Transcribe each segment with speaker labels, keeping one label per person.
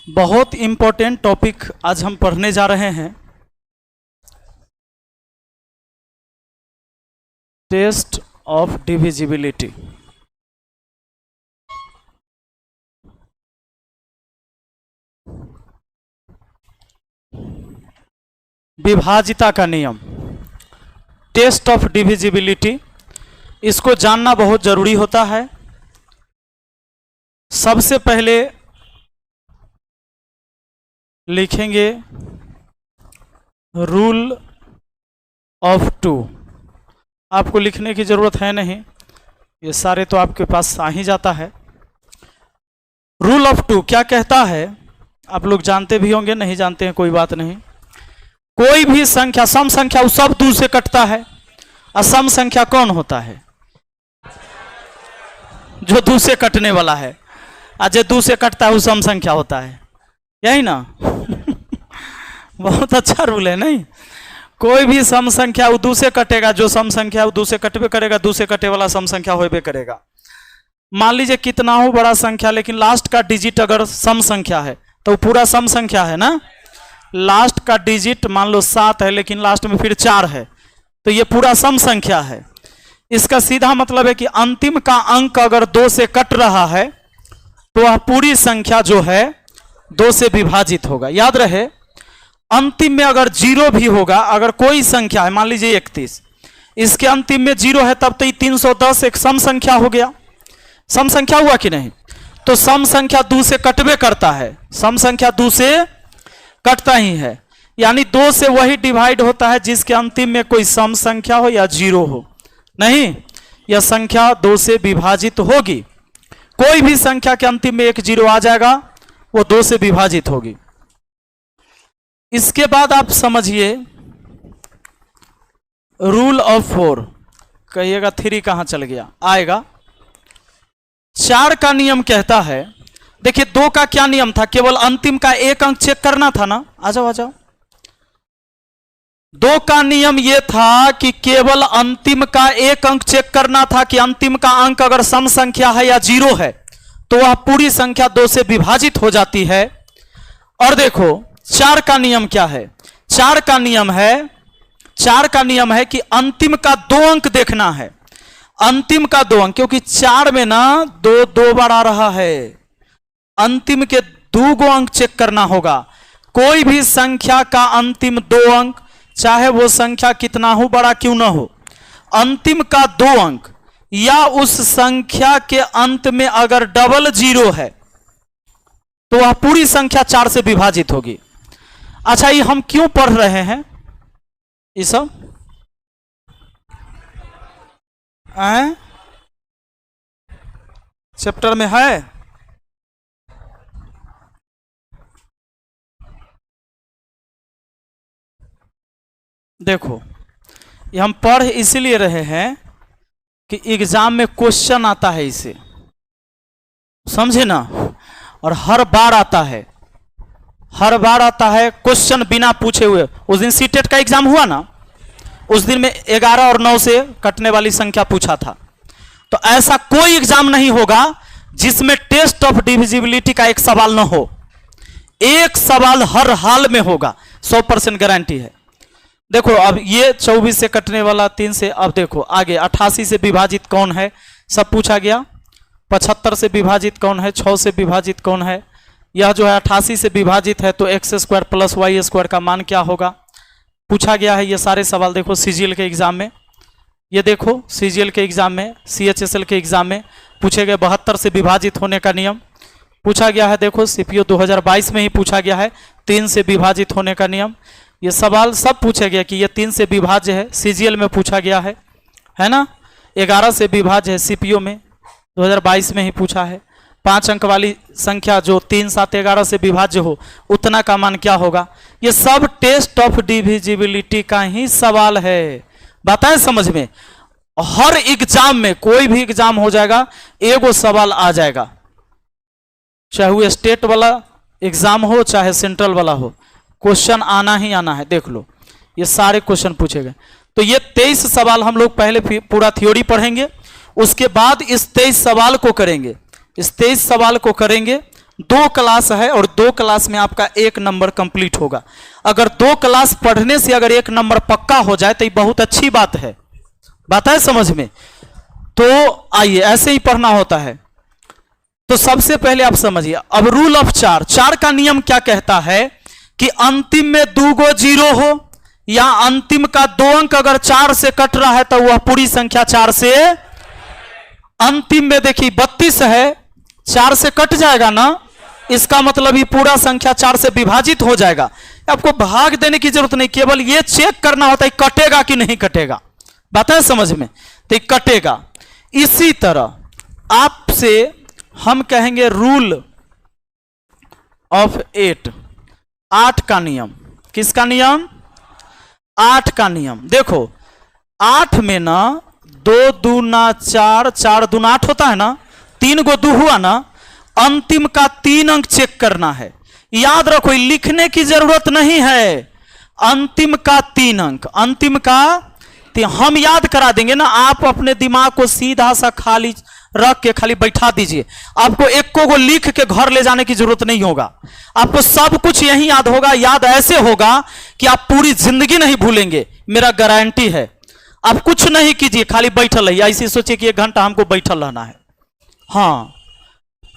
Speaker 1: बहुत important topic आज हम पढ़ने जा रहे हैं। Test of divisibility. विभाजिता का नियम, टेस्ट ऑफ डिविजिबिलिटी, इसको जानना बहुत जरूरी होता है। सबसे पहले लिखेंगे रूल ऑफ टू। आपको लिखने की जरूरत है नहीं, ये सारे तो आपके पास आ ही जाता है। रूल ऑफ टू क्या कहता है आप लोग जानते भी होंगे, नहीं जानते हैं कोई बात नहीं। कोई भी संख्या, सम संख्या वो सब 2 से कटता है। असम संख्या कौन होता है? जो 2 से कटने वाला है। आज 2 से कटता है वो सम संख्या होता है, यही ना? बहुत अच्छा रूल है नहीं? कोई भी सम संख्या वो 2 से कटेगा, जो सम संख्या वो 2 से कटबे करेगा, 2 से कटे वाला सम संख्या होबे करेगा। मान लीजिए कितना हो बड़ा संख्या, लेकिन लास्ट का डिजिट अगर सम संख्या है तो पूरा सम संख्या है ना। लास्ट का डिजिट मान लो 7 है, लेकिन लास्ट में फिर 4 है, तो ये पूरा सम संख्या है। इसका सीधा मतलब है कि अंतिम का अंक अगर 2 से कट रहा है तो वह पूरी संख्या जो है 2 से विभाजित होगा। याद रहे, अंतिम में अगर 0 भी होगा, अगर कोई संख्या है मान लीजिए 31, इसके अंतिम में 0 है, तब तो 310 एक सम संख्या हो गया। सम संख्या हुआ कि नहीं? तो सम संख्या 2 से कटबे करता है, सम संख्या 2 से कटता ही है। यानी 2 से वही डिवाइड होता है जिसके अंतिम में कोई सम संख्या हो या 0 हो। नहीं, यह संख्या 2 से विभाजित होगी। कोई भी संख्या के अंतिम में एक 0 आ जाएगा, वो 2 से विभाजित होगी। इसके बाद आप समझिए रूल ऑफ 4। कहिएगा 3 कहां चल गया? आएगा। 4 का नियम कहता है, देखिए 2 का क्या नियम था? केवल अंतिम का एक अंक चेक करना था ना। आ जाओ आ जाओ। 2 का नियम यह था कि केवल अंतिम का एक अंक चेक करना था कि अंतिम का अंक अगर सम संख्या है या 0 है तो वह पूरी संख्या 2 से विभाजित हो जाती है। और देखो 4 का नियम क्या है? 4 का नियम है कि अंतिम का 2 अंक देखना है। अंतिम का 2 अंक, क्योंकि 4 में ना 2 बार आ रहा है। अंतिम के 2 अंक चेक करना होगा। कोई भी संख्या का अंतिम 2 अंक, चाहे वो संख्या कितना हो बड़ा क्यों ना हो, अंतिम का 2 अंक या उस संख्या के अंत में अगर डबल 0 है तो वह पूरी संख्या 4 से विभाजित होगी। अच्छा, ये हम क्यों पढ़ रहे हैं ये सब? चैप्टर में है। देखो, ये हम पढ़ इसलिए रहे हैं कि एग्जाम में क्वेश्चन आता है इसे, समझे ना? और हर बार आता है, हर बार आता है क्वेश्चन बिना पूछे हुए। उस दिन सीटेट का एग्जाम हुआ ना, उस दिन में 11 और 9 से कटने वाली संख्या पूछा था। तो ऐसा कोई एग्जाम नहीं होगा जिसमें टेस्ट ऑफ डिविजिबिलिटी का एक सवाल ना हो। एक सवाल हर हाल में होगा, 100% गारंटी है। देखो, अब ये 24 से कटने वाला 3 से, अब देखो आगे 88 से विभाजित कौन है, सब पूछा गया। 75 से विभाजित कौन है, 6 से विभाजित कौन है। यह जो है 88 से विभाजित है तो x² + y² का मान क्या होगा, पूछा गया है। ये सारे सवाल देखो CGL के एग्जाम में, ये देखो CGL के एग्जाम में, CHSL के एग्जाम में पूछे गए। 72 से विभाजित होने का नियम पूछा गया है। देखो CPO 2022 में ही पूछा गया है 3 से विभाजित होने का नियम। ये सवाल सब पूछे गया कि ये 3 से विभाज्य है, CGL में पूछा गया है ना। 11 से विभाज्य है, CPO में 2022 में ही पूछा है। 5 अंक वाली संख्या जो 3, 7, 11 से विभाज्य हो, उतना का मान क्या होगा। ये सब टेस्ट ऑफ डिविजिबिलिटी का ही सवाल है। बताएं समझ में? हर एग्जाम में, कोई भी एग्जाम हो जाएगा, एगो सवाल आ जाएगा, चाहे वो स्टेट वाला एग्जाम हो चाहे सेंट्रल वाला हो, क्वेश्चन आना ही आना है। देख लो, ये सारे क्वेश्चन पूछे गए। तो ये 23 सवाल हम लोग पहले पूरा थ्योरी पढ़ेंगे, उसके बाद इस 23 सवाल को करेंगे, इस 23 सवाल को करेंगे 2 क्लास है और 2 क्लास में आपका 1 नंबर कंप्लीट होगा। अगर 2 क्लास पढ़ने से अगर 1 नंबर पक्का हो जाए तो ये बहुत अच्छी बात है समझ में। तो आइए ऐसे ही पढ़ना होता है। तो सबसे पहले आप समझिए, अब रूल ऑफ 4 का नियम क्या कहता है कि अंतिम में 2 गो 0 हो या अंतिम का 2 अंक अगर 4 से कट रहा है तो वह पूरी संख्या 4 से, अंतिम में देखिए 32 है, 4 से कट जाएगा ना, इसका मतलब ये पूरा संख्या 4 से विभाजित हो जाएगा। आपको भाग देने की जरूरत नहीं, केवल ये चेक करना होता है कटेगा कि नहीं कटेगा। बात है समझ में? तो कटेगा। इसी तरह आपसे हम कहेंगे रूल ऑफ 8 का नियम। किसका नियम? 8 का नियम। देखो 8 में ना 2 दूना 4, 4 दूना 8 होता है ना, 3 गो 2 हुआ ना, अंतिम का 3 अंक चेक करना है। याद रखो लिखने की जरूरत नहीं है, अंतिम का 3 अंक, अंतिम का हम याद करा देंगे ना, आप अपने दिमाग को सीधा सा खाली रख के खाली बैठा दीजिए। आपको एक को लिख के घर ले जाने की जरूरत नहीं होगा, आपको सब कुछ यही याद होगा। याद ऐसे होगा कि आप पूरी जिंदगी नहीं भूलेंगे, मेरा गारंटी है। आप कुछ नहीं कीजिए, खाली बैठल रहिए। ऐसे सोचिए कि 1 घंटा हमको बैठल रहना है। हाँ,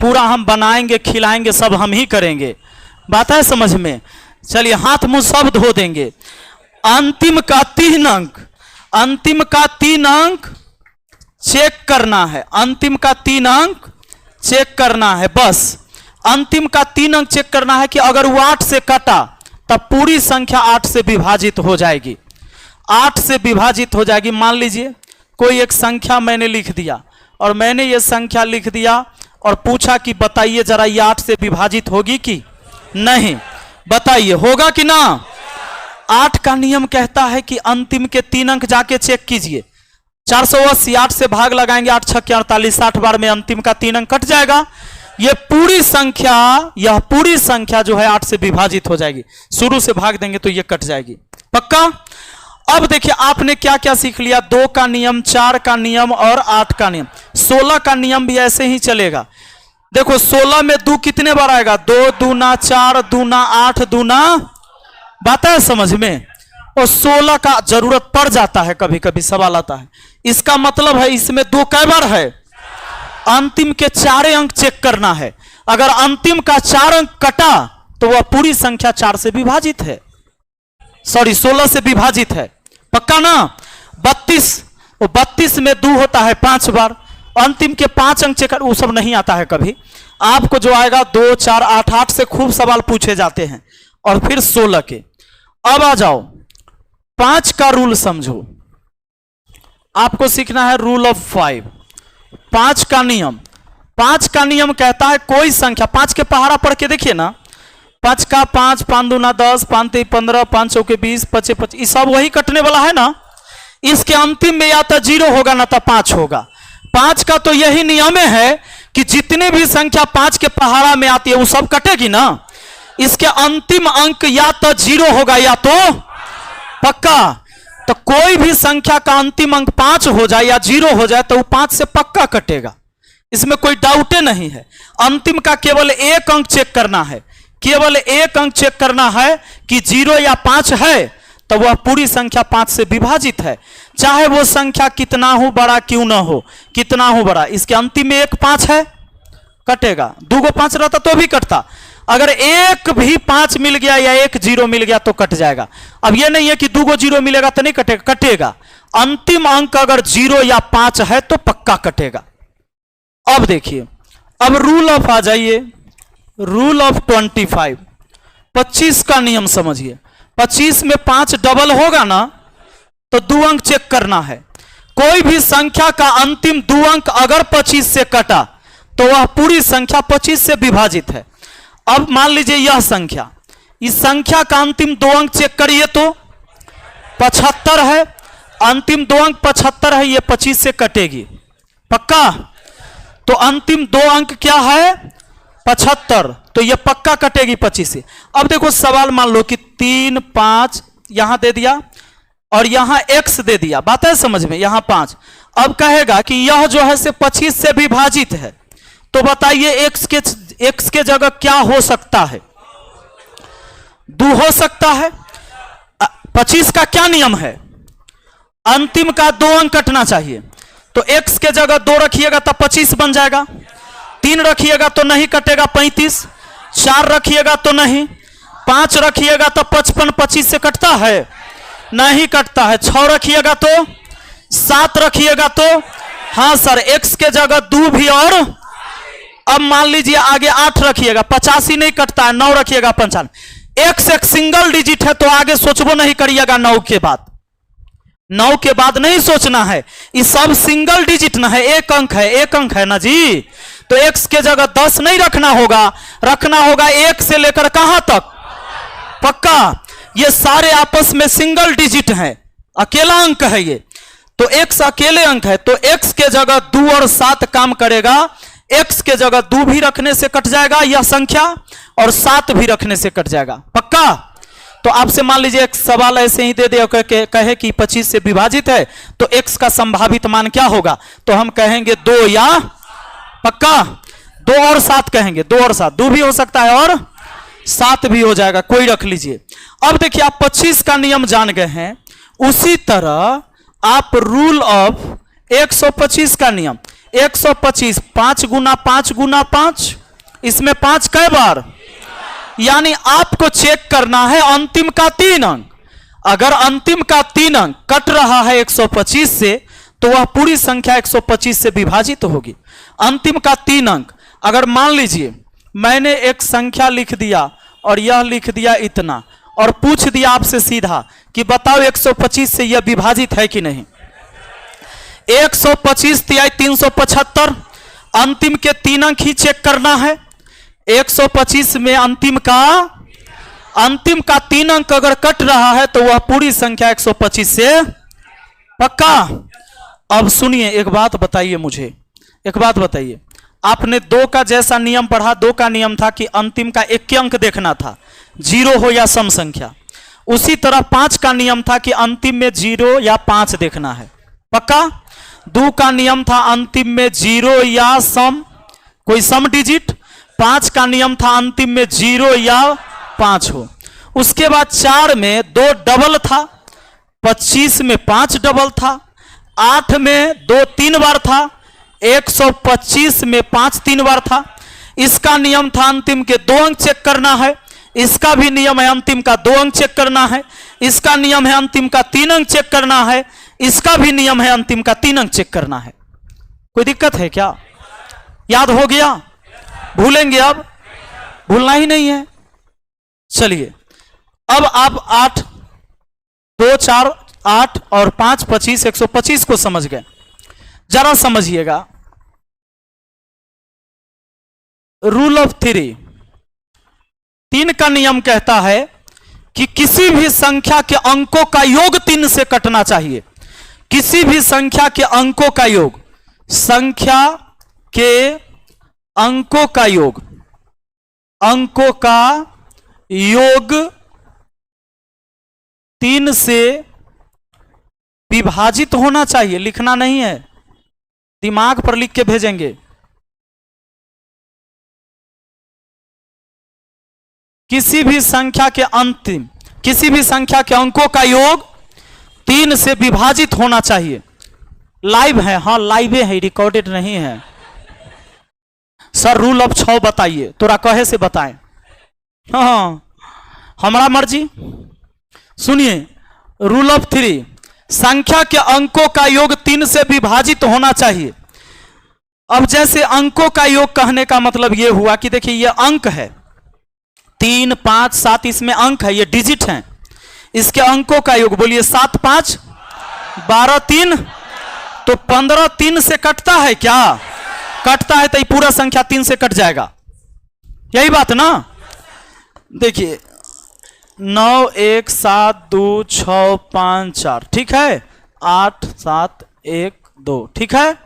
Speaker 1: पूरा हम बनाएंगे, खिलाएंगे, सब हम ही करेंगे। बात है समझ में? चलिए हाथ मुंह सब धो देंगे। अंतिम का 3 अंक, अंतिम का 3 अंक चेक करना है, अंतिम का 3 अंक चेक करना है। बस अंतिम का 3 अंक चेक करना है कि अगर वो 8 से कटा तब पूरी संख्या 8 से विभाजित हो जाएगी, 8 से विभाजित हो जाएगी। मान लीजिए कोई एक संख्या मैंने लिख दिया और मैंने ये संख्या लिख दिया और पूछा कि बताइए जरा ये 8 से विभाजित होगी कि नहीं, बताइए होगा कि ना। 8 का नियम कहता है कि अंतिम के 3 अंक जाके चेक कीजिए। 480, 8 से भाग लगाएंगे, 8 छक्के 48, 60 बार में अंतिम का 3 अंक कट जाएगा। ये पूरी संख्या, यह पूरी संख्या जो है 8 से विभाजित हो जाएगी। शुरू से भाग देंगे तो ये कट जाएगी। पक्का? अब देखिए आपने क्या क्या सीख लिया, 2 का नियम, 4 का नियम और 8 का नियम। 16 का नियम भी ऐसे ही चलेगा। देखो 16 में 2 कितने बार आएगा? 2 दूना 4, दूना 8, दूना, बात है समझ में? और 16 का जरूरत पड़ जाता है, कभी कभी सवाल आता है। इसका मतलब है इसमें 2 कै बार है? अंतिम के 4 अंक चेक करना है। अगर अंतिम का 4 अंक कटा तो वह पूरी संख्या 4 से विभाजित है, सॉरी 16 से विभाजित है। पक्का ना? 32, वो 32 में 2 होता है 5 बार, अंतिम के 5 अंक चेक कर, वो सब नहीं आता है कभी। आपको जो आएगा 2, 4, 8, 8 से खूब सवाल पूछे जाते हैं। और फिर 16 के। अब आ जाओ 5 का रूल समझो। आपको सीखना है रूल ऑफ 5। 5 का नियम, 5 का नियम कहता है कोई संख्या, 5 के पहाड़ा पढ़ के देखिए ना, 5 का 5, 5 दूना 10, 5 3 15, 5 चौके 20, 25 25, ये सब वही कटने वाला है ना। इसके अंतिम में या तो 0 होगा ना तो 5 होगा। 5 का तो यही नियम है कि जितने भी संख्या 5 के पहाड़ा में आती है वो सब कटेगी ना। इसके अंतिम अंक या तो 0 होगा या तो, पक्का? तो कोई भी संख्या का अंतिम अंक 5 हो जाए या 0 हो जाए तो वो 5 से पक्का कटेगा, इसमें कोई डाउट नहीं है। अंतिम का केवल 1 अंक चेक करना है, केवल 1 अंक चेक करना है कि 0 या 5 है तो वह पूरी संख्या 5 से विभाजित है, चाहे वो संख्या कितना हो बड़ा क्यों ना हो, कितना हो बड़ा। इसके अंतिम में 1 5 है, कटेगा। 2 गो 5 रहता तो भी कटता। अगर 1 भी 5 मिल गया या 1 0 मिल गया तो कट जाएगा। अब ये नहीं है कि 2 गो 0 मिलेगा तो नहीं कटेगा, कटेगा। अंतिम अंक अगर 0 या 5 है तो पक्का कटेगा। अब देखिए, अब रूल ऑफ आ जाइए, रूल ऑफ 25। 25 का नियम समझिए। 25 में 5 डबल होगा ना तो 2 अंक चेक करना है। कोई भी संख्या का अंतिम 2 अंक अगर 25 से कटा तो वह पूरी संख्या 25 से विभाजित है। अब मान लीजिए यह संख्या, इस संख्या का अंतिम 2 अंक चेक करिए तो 75 है, अंतिम 2 अंक 75 है, ये 25 से कटेगी। पक्का? तो अंतिम 2 अंक क्या है? 75, तो ये पक्का कटेगी 25 से। अब देखो सवाल मान लो कि 3 5 यहां दे दिया और यहां x दे दिया, बात है समझ में? यहां 5। अब कहेगा कि यह जो है से 25 से विभाजित है, तो बताइए एक्स के जगह क्या हो सकता है? 2 हो सकता है। 25 का क्या नियम है? अंतिम का 2 अंक कटना चाहिए। तो x के जगह 2 रखिएगा तो 25 बन जाएगा। 3 रखिएगा तो नहीं कटेगा 35। 4 रखिएगा तो नहीं। 5 रखिएगा तो 55 25 से कटता है? नहीं कटता है। 6 रखिएगा तो, 7 रखिएगा तो, हाँ सर, x के जगह 2 भी। और अब मान लीजिए आगे 8 रखिएगा, 85 नहीं कटता है। 9 रखिएगा 55। x एक सिंगल डिजिट है तो आगे सोचबो नहीं करिएगा। 9 के बाद, 9 के बाद नहीं सोचना है। ये सब सिंगल डिजिट ना है, एक अंक है, एक अंक है ना जी। तो x के जगह 10 नहीं रखना होगा, रखना होगा 1 से लेकर कहां तक? पक्का? ये सारे आपस में सिंगल डिजिट हैं, अकेला अंक है ये। तो x अकेले अंक है, तो x के जगह 2 और 7 काम करेगा। x के जगह 2 भी रखने से कट जाएगा यह संख्या, और 7 भी रखने से कट जाएगा। पक्का? तो आपसे मान लीजिए एक सवाल ऐसे ही दे दे, कहे कि 25 से विभाजित है, तो x का संभावित मान क्या होगा? तो हम कहेंगे 2 या, पक्का 2 और 7 कहेंगे। 2 और 7, 2 भी हो सकता है और 7 भी हो जाएगा, कोई रख लीजिए। अब देखिए आप 25 का नियम जान गए हैं, उसी तरह आप रूल ऑफ 125 का नियम, 125 5 गुना 5 गुना 5, इसमें 5 कै बार? यानी आपको चेक करना है अंतिम का 3 अंक। अगर अंतिम का 3 अंक कट रहा है 125 से, तो वह पूरी संख्या 125 से विभाजित होगी। अंतिम का 3 अंक, अगर मान लीजिए मैंने एक संख्या लिख दिया और यह लिख दिया इतना, और पूछ दिया आपसे सीधा कि बताओ 125 से यह विभाजित है कि नहीं। 125 तिहाई 375, अंतिम के 3 अंक ही चेक करना है। 125 में अंतिम का 3 अंक अगर कट रहा है तो वह पूरी संख्या 125 से, पक्का? अब सुनिए, एक बात बताइए मुझे, एक बात बताइए। आपने 2 का जैसा नियम पढ़ा, 2 का नियम था कि अंतिम का एक अंक देखना था, 0 हो या सम संख्या। उसी तरह 5 का नियम था कि अंतिम में 0 या 5 देखना है, पक्का? 2 का नियम था अंतिम में 0 या सम, कोई सम डिजिट। 5 का नियम था अंतिम में 0 या 5 हो। उसके बाद 4 में 2 डबल था, 25 में 5 डबल था, 8 में 2 3 बार था, 125 में 5 3 बार था। इसका नियम था अंतिम के 2 अंक चेक करना है। इसका भी नियम है अंतिम का 2 अंक चेक करना है। इसका नियम है अंतिम का 3 अंक चेक करना है। इसका भी नियम है अंतिम का 3 अंक चेक करना है। कोई दिक्कत है क्या? याद हो गया? भूलेंगे? अब भूलना ही नहीं है। चलिए, अब आप 8 2 4 8 और 5 25 125 को समझ गए। जरा समझिएगा, रूल ऑफ 3 का नियम कहता है कि किसी भी संख्या के अंकों का योग 3 से कटना चाहिए। किसी भी संख्या के अंकों का योग, संख्या के अंकों का योग, अंकों का योग 3 से विभाजित होना चाहिए। लिखना नहीं है, दिमाग पर लिख के भेजेंगे। किसी भी संख्या के अंतिम, किसी भी संख्या के अंकों का योग 3 से विभाजित होना चाहिए। लाइव है? हाँ लाइव है, रिकॉर्डेड नहीं है। सर रूल ऑफ 6 बताइए, तोरा कहे से बताएं। हाँ हमारा मर्जी। सुनिए, रूल ऑफ 3, संख्या के अंकों का योग 3 से विभाजित होना चाहिए। अब जैसे अंकों का योग कहने का मतलब यह हुआ कि देखिए यह अंक है, 3 5 7, इसमें अंक है, ये डिजिट हैं। इसके अंकों का योग बोलिए 7 5 12 3, तो 15 3 से कटता है क्या? कटता है, तो ये पूरा संख्या 3 से कट जाएगा। यही बात ना? देखिए 9 1 7 2 6 5 4, ठीक है, 8 7 1 2, ठीक है।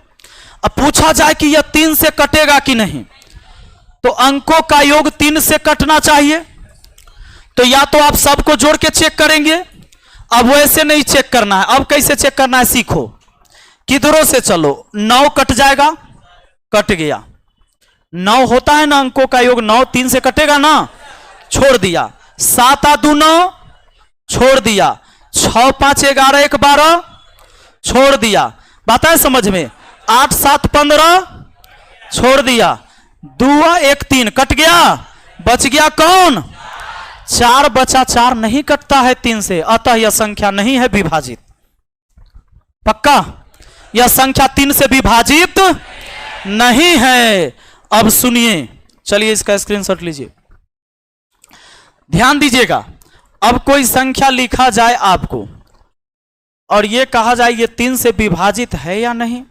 Speaker 1: अब पूछा जाए कि यह 3 से कटेगा कि नहीं, तो अंकों का योग 3 से कटना चाहिए। तो या तो आप सबको जोड़ के चेक करेंगे, अब वैसे नहीं चेक करना है। अब कैसे चेक करना है सीखो। किधरों से चलो, 9 कट जाएगा, कट गया, 9 होता है ना अंकों का योग, 9 3 से कटेगा ना, छोड़ दिया। 7 आ 2 9, छोड़ दिया। 6 5 11 1 12, छोड़ दिया। बात है समझ में? 8 7 15, छोड़ दिया। 2 1 3, कट गया, बच गया कौन? 4 बचा। 4 नहीं कटता है 3 से, अतः यह संख्या नहीं है विभाजित। पक्का? यह संख्या 3 से विभाजित नहीं है। अब सुनिए, चलिए इसका स्क्रीनशॉट लीजिए, ध्यान दीजिएगा। अब कोई संख्या लिखा जाए आपको और यह कहा जाए ये 3 से विभाजित है या नहीं,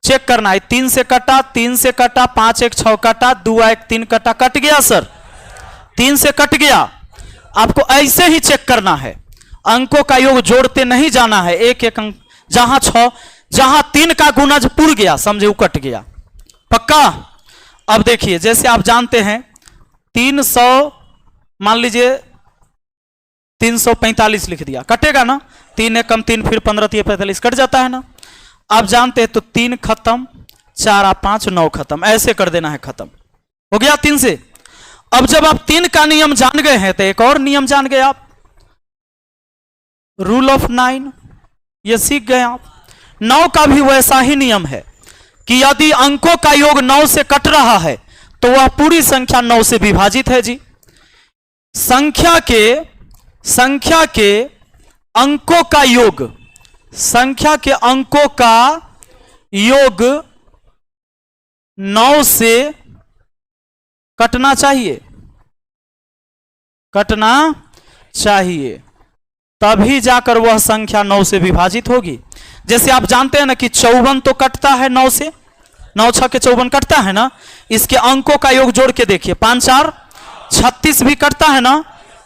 Speaker 1: चेक करना है। 3 से कटा, 3 से कटा, 5 1 6 कटा, 2 1 3 कटा, कट गया सर, 3 से कट गया। आपको ऐसे ही चेक करना है, अंकों का योग जोड़ते नहीं जाना है। एक एक अंक, जहां 6, जहां 3 का गुणज पुर गया, समझे वो कट गया। पक्का? अब देखिए, जैसे आप जानते हैं 300, मान लीजिए 345 लिख दिया, कटेगा ना? 3 1 कम 3, फिर 15 3 45, कट जाता है ना? आप जानते हैं तो 3 खत्म, 4 आ 5 9 खत्म, ऐसे कर देना है, खत्म हो गया 3 से। अब जब आप 3 का नियम जान गए हैं तो एक और नियम जान गए आप, रूल ऑफ 9, ये सीख गए आप। 9 का भी वैसा ही नियम है कि यदि अंकों का योग 9 से कट रहा है तो वह पूरी संख्या 9 से विभाजित है जी। संख्या के अंकों का योग, संख्या के अंकों का योग 9 से कटना चाहिए, कटना चाहिए, तभी जाकर वह संख्या 9 से विभाजित होगी। जैसे आप जानते हैं ना कि 54 तो कटता है 9 से, 9 6 के 54 कटता है ना। इसके अंकों का योग जोड़ के देखिए, 5 4 36 भी कटता है ना,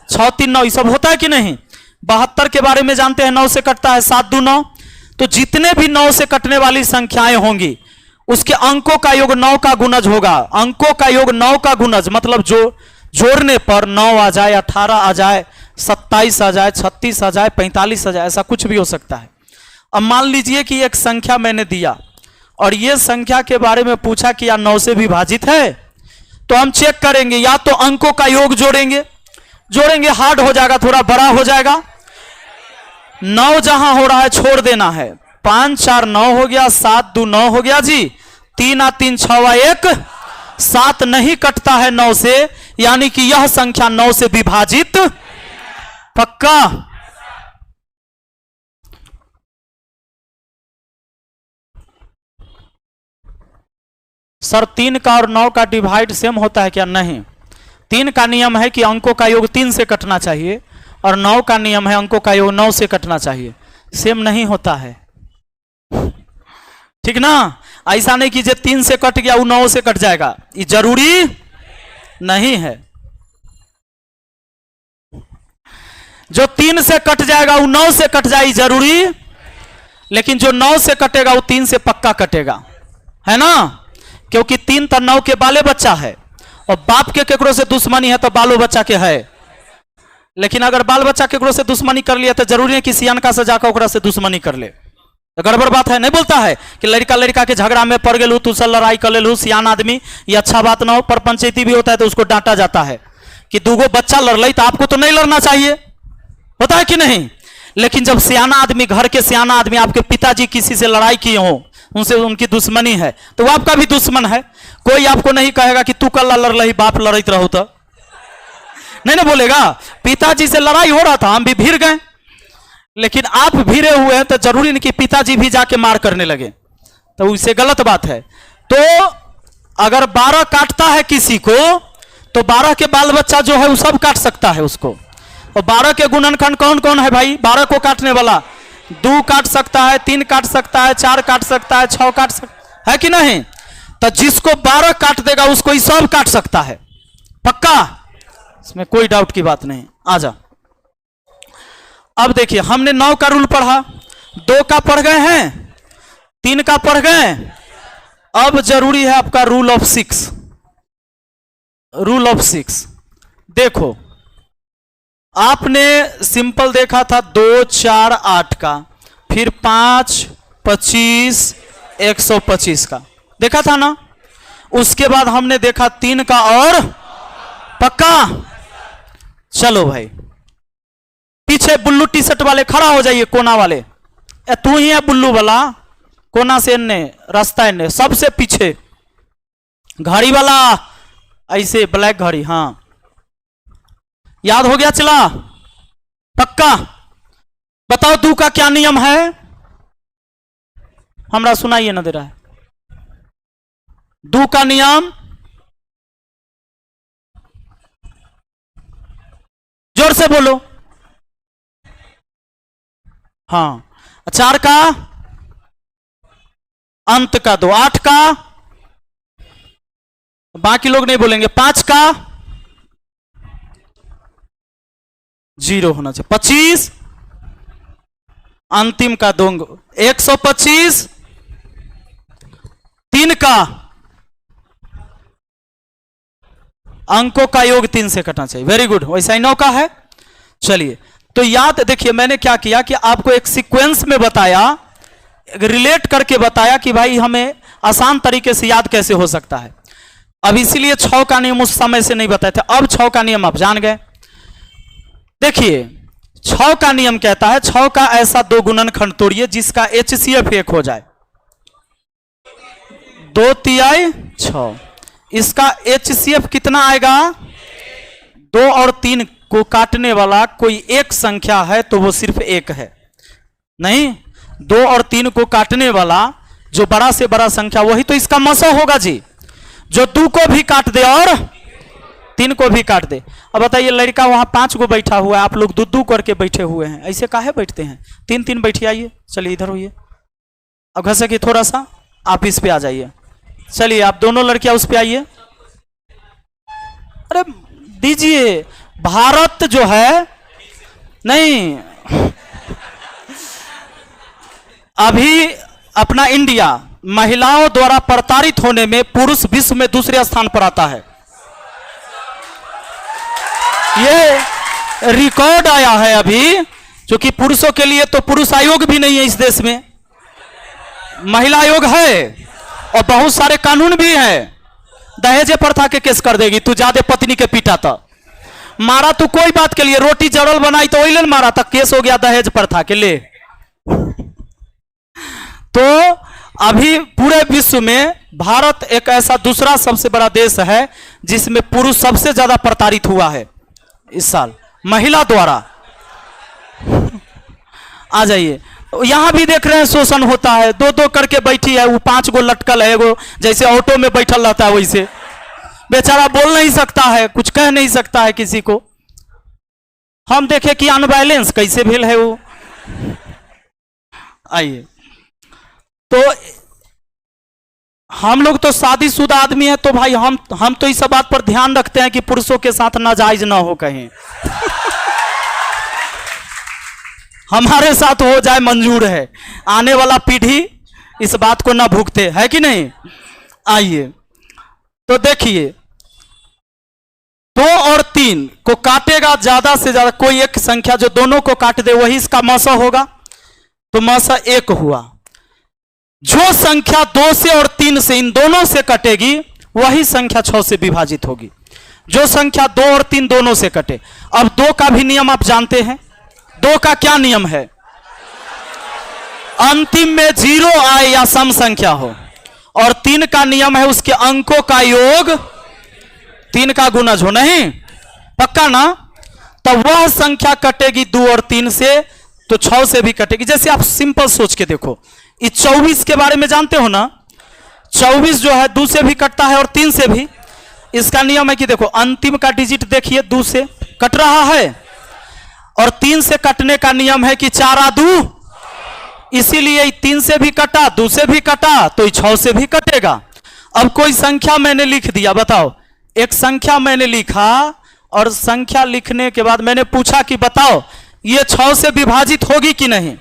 Speaker 1: 6 3 9, ये सब होता है कि नहीं। 72 के बारे में जानते हैं, 9 से कटता है, 7 2 9। तो जितने भी 9 से कटने वाली संख्याएं होंगी उसके अंकों का योग 9 का गुणज होगा। अंकों का योग 9 का गुणज मतलब जो जोड़ने पर 9 आ जाए, 18 आ जाए, 27 आ जाए, 36 आ जाए, 45 आ जाए, ऐसा कुछ भी हो सकता है। अब मान लीजिए कि एक संख्या मैंने दिया और यह संख्या के बारे में पूछा कि या 9 से विभाजित है, तो हम चेक करेंगे, या तो अंकों का योग जोड़ेंगे हार्ड हो जाएगा, थोड़ा बड़ा हो जाएगा। 9 जहां हो रहा है छोड़ देना है, 5 4 9 हो गया, 7 2 9 हो गया जी, 3 आ 3 6 आ 1 7 नहीं कटता है 9 से, यानी कि यह संख्या 9 से विभाजित। पक्का? सर 3 का और 9 का डिवाइड सेम होता है क्या? नहीं। 3 का नियम है कि अंकों का योग 3 से कटना चाहिए और 9 का नियम है अंकों का योग 9 से कटना चाहिए, सेम नहीं होता है। ठीक ना? ऐसा नहीं कि जो 3 से कट गया वो 9 से कट जाएगा, ये जरूरी नहीं है। जो 3 से कट जाएगा वो 9 से कट जाए जरूरी, लेकिन जो 9 से कटेगा वो 3 से पक्का कटेगा, है ना? क्योंकि 3 तो 9 के बाले बच्चा है, और बाप के केकरो से दुश्मनी है तो बालो बच्चा के है। लेकिन अगर बाल बच्चा केकरो से दुश्मनी कर लिया तो जरूरी है कि सियानका से जाकर ओकरा से दुश्मनी कर ले, तो गड़बड़ बात है। नहीं बोलता है कि लड़का लड़का के झगड़ा में पड़ गए, तू से लड़ाई कर ले, सियान आदमी, ये अच्छा बात ना हो। पर पंचायती भी होता है तो उसको डांटा जाता है कि दूगो बच्चा लड़ ली तो आपको तो नहीं लड़ना चाहिए, होता है कि नहीं। लेकिन जब सियाना आदमी, घर के सियाना आदमी, आपके पिताजी किसी से लड़ाई किए हो, उनसे उनकी दुश्मनी है, तो वो आपका भी दुश्मन है। कोई आपको नहीं कहेगा कि तू कल लड़ रही, बाप लड़ते रहो, तो नहीं ना बोलेगा। पिताजी से लड़ाई हो रहा था, हम भी भिड़ गए, लेकिन आप भिड़े हुए हैं तो जरूरी नहीं कि पिताजी भी जाके मार करने लगे, तो उससे गलत बात है। तो अगर 12 काटता है किसी को तो 12 के बाल बच्चा जो है वो सब काट सकता है उसको। और 12 के गुणनखंड कौन कौन है भाई? 12 को काटने वाला 2 काट सकता है, 3 काट सकता है, 4 काट सकता है, 6 काट सकता है कि नहीं। तो जिसको 12 काट देगा उसको ही सब काट सकता है, पक्का, इसमें कोई डाउट की बात नहीं। आ जा, अब देखिए हमने 9 का रूल पढ़ा, 2 का पढ़ गए हैं, 3 का पढ़ गए। अब जरूरी है आपका रूल ऑफ 6। रूल ऑफ 6 देखो, आपने सिंपल देखा था 2 4 8 का, फिर 5 25 125 का देखा था ना। उसके बाद हमने देखा 3 का और पक्का। चलो भाई, पीछे बुल्लू टी शर्ट वाले खड़ा हो जाइए, कोना वाले। तू ही है बुल्लू वाला, कोना से इन्ने रास्ता इन्ने सबसे पीछे। घड़ी वाला ऐसे ब्लैक घड़ी, हाँ याद हो गया, चला पक्का। बताओ दू का क्या नियम है, हमरा सुनाइए ना दे रहा है। दू का नियम जोर से बोलो। हाँ, 4 का अंत का 2, 8 का, बाकी लोग नहीं बोलेंगे, 5 का 0 होना चाहिए, 25 अंतिम का 2, 125, 3 का अंकों का योग 3 से कटना चाहिए। वेरी गुड, वैसा ही 9 का है। चलिए, तो याद देखिए मैंने क्या किया कि आपको एक सीक्वेंस में बताया, रिलेट करके बताया कि भाई हमें आसान तरीके से याद कैसे हो सकता है। अब इसीलिए 6 का नियम उस समय से नहीं बताए थे, अब 6 का नियम आप जान गए। देखिए 6 का नियम कहता है 6 का ऐसा 2 गुणनखंड तोड़िए जिसका HCF 1 हो जाए। 2 तिहाई 6, इसका HCF कितना आएगा? 2 और 3 को काटने वाला कोई एक संख्या है तो वो सिर्फ 1 है, नहीं 2 और 3 को काटने वाला जो बड़ा से बड़ा संख्या वही तो इसका मसो होगा जी, जो 2 को भी काट दे और 3 को भी काट दे। अब बताइए लड़का वहां 5 को बैठा हुआ है, आप लोग 2-2 करके बैठे हुए हैं, ऐसे काहे बैठते हैं? 3-3 बैठिए, आइए चलिए इधर होइए। अब घसे कि थोड़ा सा आप इस पे आ जाइए, चलिए आप दोनों लड़कियां उस पे आइए। अरे दीजिए, भारत जो है नहीं अभी अपना इंडिया महिलाओं द्वारा प्रताड़ित होने में पुरुष विश्व में दूसरे स्थान पर आता है। ये रिकॉर्ड आया है अभी, जो कि पुरुषों के लिए तो पुरुष आयोग भी नहीं है इस देश में, महिला आयोग है और बहुत सारे कानून भी हैं। दहेज प्रथा के केस कर देगी, तू ज्यादा पत्नी के पीटा तो मारा, तू कोई बात के लिए रोटी जड़ल बनाई तो वही मारा था, केस हो गया दहेज प्रथा के लिए। तो अभी पूरे विश्व में भारत एक ऐसा दूसरा सबसे बड़ा देश है जिसमें पुरुष सबसे ज्यादा प्रताड़ित हुआ है इस साल महिला द्वारा। आ जाइए, यहां भी देख रहे हैं शोषण होता है, 2-2 करके बैठी है, वो 5 गो लटकल है, वो जैसे ऑटो में बैठल रहता है वैसे, बेचारा बोल नहीं सकता है, कुछ कह नहीं सकता है किसी को। हम देखे कि अनबैलेंस कैसे भेल है वो। आइए, तो हम लोग तो शादीशुदा आदमी है, तो भाई हम तो इस बात पर ध्यान रखते हैं कि पुरुषों के साथ नाजायज ना हो कहीं। हमारे साथ हो जाए मंजूर है, आने वाला पीढ़ी इस बात को ना भुगते, है कि नहीं। आइए, तो देखिए 2 और 3 को काटेगा ज्यादा से ज्यादा कोई एक संख्या, जो दोनों को काट दे वही इसका मसा होगा, तो मसा 1 हुआ। जो संख्या 2 से और 3 से इन दोनों से कटेगी वही संख्या 6 से विभाजित होगी। जो संख्या 2 और 3 दोनों से कटे। अब 2 का भी नियम आप जानते हैं, 2 का क्या नियम है? अंतिम में 0 आए या सम संख्या हो, और 3 का नियम है उसके अंकों का योग 3 का गुणज हो, नहीं पक्का ना। तो वह संख्या कटेगी 2 और 3 से, तो 6 से भी कटेगी। जैसे आप सिंपल सोच के देखो, इस 24 के बारे में जानते हो ना, 24 जो है 2 से भी कटता है और 3 से भी। इसका नियम है कि देखो अंतिम का डिजिट देखिए 2 से कट रहा है, और 3 से कटने का नियम है कि 4 आ 2, इसीलिए 3 से भी कटा, 2 से भी कटा, तो 6 से भी कटेगा। अब कोई संख्या मैंने लिख दिया, बताओ एक संख्या मैंने लिखा, और संख्या लिखने के बाद मैंने पूछा कि बताओ ये 6 से विभाजित होगी कि नहीं?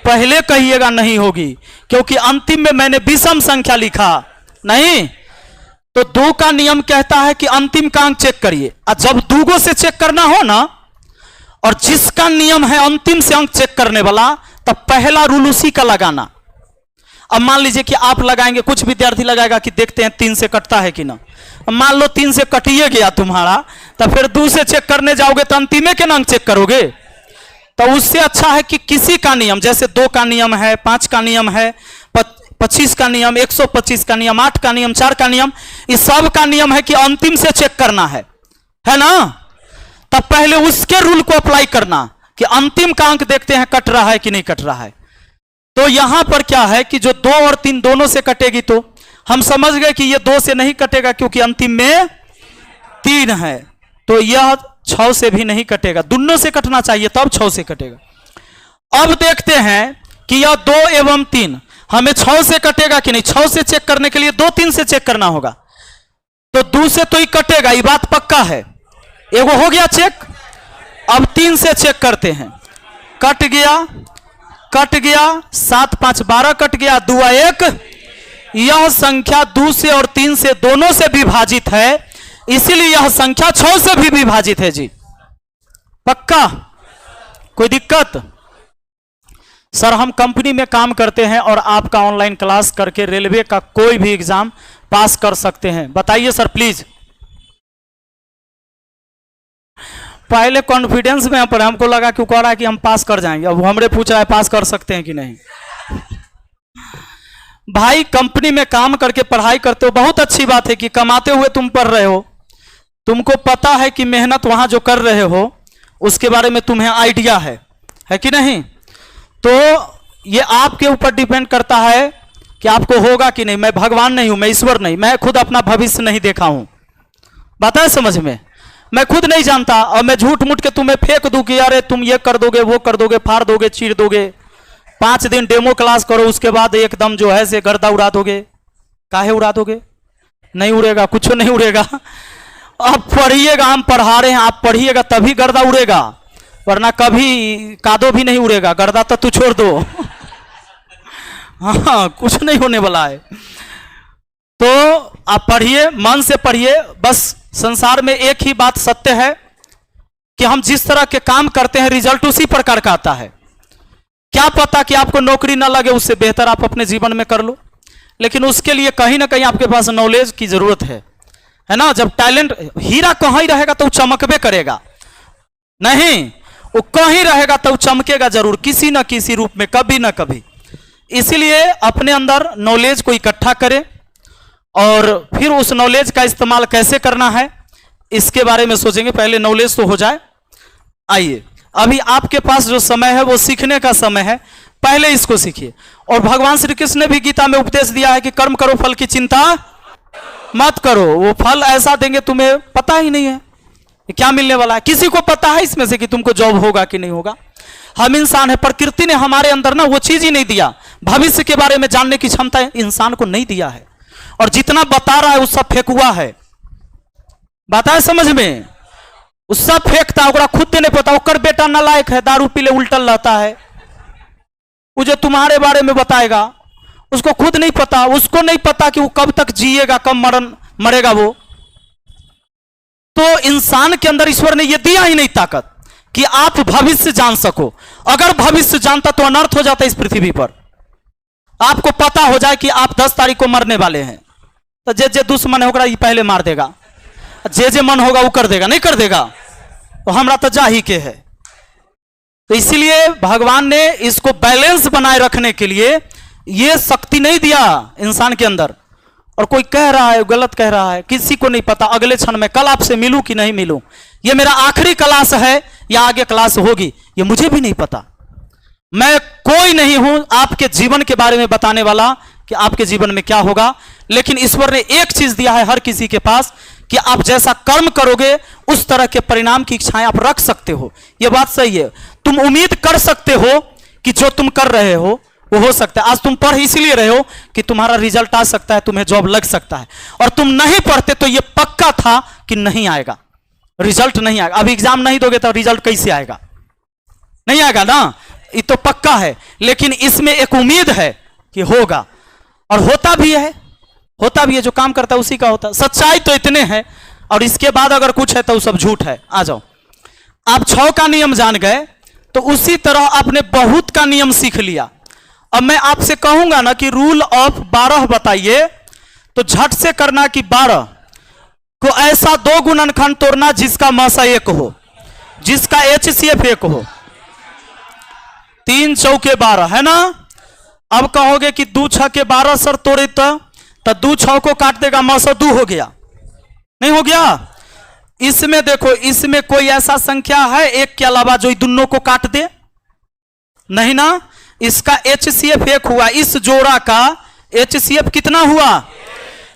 Speaker 1: पहले कहिएगा नहीं होगी, क्योंकि अंतिम में मैंने विषम संख्या लिखा नहीं। तो 2 का नियम कहता है कि अंतिम का अंक चेक करिए, और जब 2 से चेक करना हो ना, और जिसका नियम है अंतिम से अंक चेक करने वाला, तब पहला रूल उसी का लगाना। अब मान लीजिए कि आप लगाएंगे, कुछ विद्यार्थी लगाएगा कि देखते हैं 3 से कटता है कि ना। अब मान लो 3 से कटिए गया तुम्हारा, तो फिर 2 से चेक करने जाओगे तो अंतिमे के अंक चेक करोगे। तो उससे अच्छा है कि किसी का नियम, जैसे 2 का नियम है, 5 का नियम है, 25 का नियम, 125 का नियम, 8 का नियम, 4 का नियम, इस सब का नियम है कि अंतिम से चेक करना है ना। तब पहले उसके रूल को अप्लाई करना कि अंतिम का अंक देखते हैं कट रहा है कि नहीं कट रहा है। तो यहां पर क्या है कि जो 2 और 3 दोनों से कटेगी, तो हम समझ गए कि ये 2 से नहीं कटेगा क्योंकि अंतिम में 3 है, तो यह 6 से भी नहीं कटेगा, दोनों से कटना चाहिए तब 6 से कटेगा। अब देखते हैं कि यह 2 एवं 3 हमें 6 से कटेगा कि नहीं। 6 से चेक करने के लिए 2 3 से चेक करना होगा, तो 2 से तो ही कटेगा, ये बात पक्का है। एगो हो गया चेक। अब 3 से चेक करते हैं, कट गया, 7 5 12 कट गया, 2 1। यह संख्या 2 से और 3 से दोनों से विभाजित है, इसीलिए यह संख्या 6 से भी विभाजित है जी। पक्का? कोई दिक्कत? सर हम कंपनी में काम करते हैं और आपका ऑनलाइन क्लास करके रेलवे का कोई भी एग्जाम पास कर सकते हैं, बताइए सर प्लीज। पहले कॉन्फिडेंस में पर हमको लगा क्यों कह रहा है कि हम पास कर जाएंगे, अब हमरे पूछ रहा है पास कर सकते हैं कि नहीं। भाई कंपनी में काम करके पढ़ाई करते हो, बहुत अच्छी बात है कि कमाते हुए तुम पढ़ रहे हो, तुमको पता है कि मेहनत वहां जो कर रहे हो उसके बारे में तुम्हें आइडिया है कि नहीं। तो ये आपके ऊपर डिपेंड करता है कि आपको होगा कि नहीं। मैं भगवान नहीं हूं, मैं ईश्वर नहीं, मैं खुद अपना भविष्य नहीं देखा हूं, बात है समझ में। मैं खुद नहीं जानता और मैं झूठ मूठ के तुम्हें फेंक दूं कि अरे तुम ये कर दोगे, वो कर दोगे, फाड़ दोगे, चीर दोगे। 5 दिन डेमो क्लास करो, उसके बाद एकदम जो है से गर्दा उड़ा दोगे। काहे उड़ा दोगे? नहीं उड़ेगा, कुछ नहीं उड़ेगा। आप पढ़िएगा, हम पढ़ा रहे हैं, आप पढ़िएगा तभी गर्दा उड़ेगा, वरना कभी कादो भी नहीं उड़ेगा। गर्दा तो तू छोड़ दो। हाँ कुछ नहीं होने वाला है। तो आप पढ़िए, मन से पढ़िए। बस संसार में एक ही बात सत्य है कि हम जिस तरह के काम करते हैं रिजल्ट उसी प्रकार का आता है। क्या पता कि आपको नौकरी ना लगे, उससे बेहतर आप अपने जीवन में कर लो, लेकिन उसके लिए कहीं ना कहीं आपके पास नॉलेज की जरूरत है ना। जब टैलेंट, हीरा कहीं रहेगा तो चमकबे करेगा, नहीं वो कहीं रहेगा तो चमकेगा जरूर, किसी न किसी रूप में, कभी ना कभी। इसीलिए अपने अंदर नॉलेज को इकट्ठा करें और फिर उस नॉलेज का इस्तेमाल कैसे करना है इसके बारे में सोचेंगे। पहले नॉलेज तो हो जाए। आइए, अभी आपके पास जो समय है वो सीखने का समय है, पहले इसको सीखिए। और भगवान श्री कृष्ण ने भी गीता में उपदेश दिया है कि कर्म करो, फल की चिंता मत करो। वो फल ऐसा देंगे तुम्हें पता ही नहीं है क्या मिलने वाला है। किसी को पता है इसमें से कि तुमको जॉब होगा कि नहीं होगा? हम इंसान है, प्रकृति ने हमारे अंदर ना वो चीज ही नहीं दिया, भविष्य के बारे में जानने की क्षमता इंसान को नहीं दिया है। और जितना बता रहा है वो सब फेंकुआ है, बात है समझ में। वो सब फेंकता, ओकरा खुद नहीं पता, ओकर बेटा नालायक है, दारू पीले उल्टल रहता है। वो जो तुम्हारे बारे में बताएगा उसको खुद नहीं पता, उसको नहीं पता कि वो कब तक जिएगा, कब मरेगा वो। तो इंसान के अंदर ईश्वर ने ये दिया ही नहीं ताकत कि आप भविष्य जान सको। अगर भविष्य जानता तो अनर्थ हो जाता इस पृथ्वी पर। आपको पता हो जाए कि आप 10 तारीख को मरने वाले हैं, तो जे दुश्मन होगा ये पहले मार देगा, जे मन होगा वो कर देगा, नहीं कर देगा तो हमरा तो जा ही के है। तो इसीलिए भगवान ने इसको बैलेंस बनाए रखने के लिए ये शक्ति नहीं दिया इंसान के अंदर। और कोई कह रहा है, गलत कह रहा है, किसी को नहीं पता अगले क्षण में कल आपसे मिलूं कि नहीं मिलूं, ये मेरा आखिरी क्लास है या आगे क्लास होगी, ये मुझे भी नहीं पता। मैं कोई नहीं हूं आपके जीवन के बारे में बताने वाला कि आपके जीवन में क्या होगा। लेकिन ईश्वर ने एक चीज दिया है हर किसी के पास कि आप जैसा कर्म करोगे उस तरह के परिणाम की इच्छाएं आप रख सकते हो। यह बात सही है। तुम उम्मीद कर सकते हो कि जो तुम कर रहे हो वो हो सकता है। आज तुम पढ़ इसलिए रहे हो कि तुम्हारा रिजल्ट आ सकता है, तुम्हें जॉब लग सकता है। और तुम नहीं पढ़ते तो यह पक्का था कि नहीं आएगा, रिजल्ट नहीं आएगा। अब एग्जाम नहीं दोगे तो रिजल्ट कैसे आएगा? नहीं आएगा ना, ये तो पक्का है। लेकिन इसमें एक उम्मीद है कि होगा, और होता भी है, होता भी है। जो काम करता है उसी का होता है। सच्चाई तो इतने हैं, और इसके बाद अगर कुछ है तो सब झूठ है। आ जाओ, आप 6 का नियम जान गए तो उसी तरह आपने बहुत का नियम सीख लिया। अब मैं आपसे कहूंगा ना कि रूल ऑफ 12 बताइए, तो झट से करना कि 12 को ऐसा दो गुणनखंड तोड़ना जिसका मसा 1 हो, जिसका HCF 1 हो। 3 चौके 12 है ना। अब कहोगे कि 2 छके 12 सर तोड़े तो 2 6 को काट देगा, मसा 2 हो गया, नहीं हो गया। इसमें देखो, इसमें कोई ऐसा संख्या है 1 के अलावा जो दोनों को काट दे? नहीं ना। इसका HCF 1 हुआ, इस जोड़ा का HCF कितना हुआ?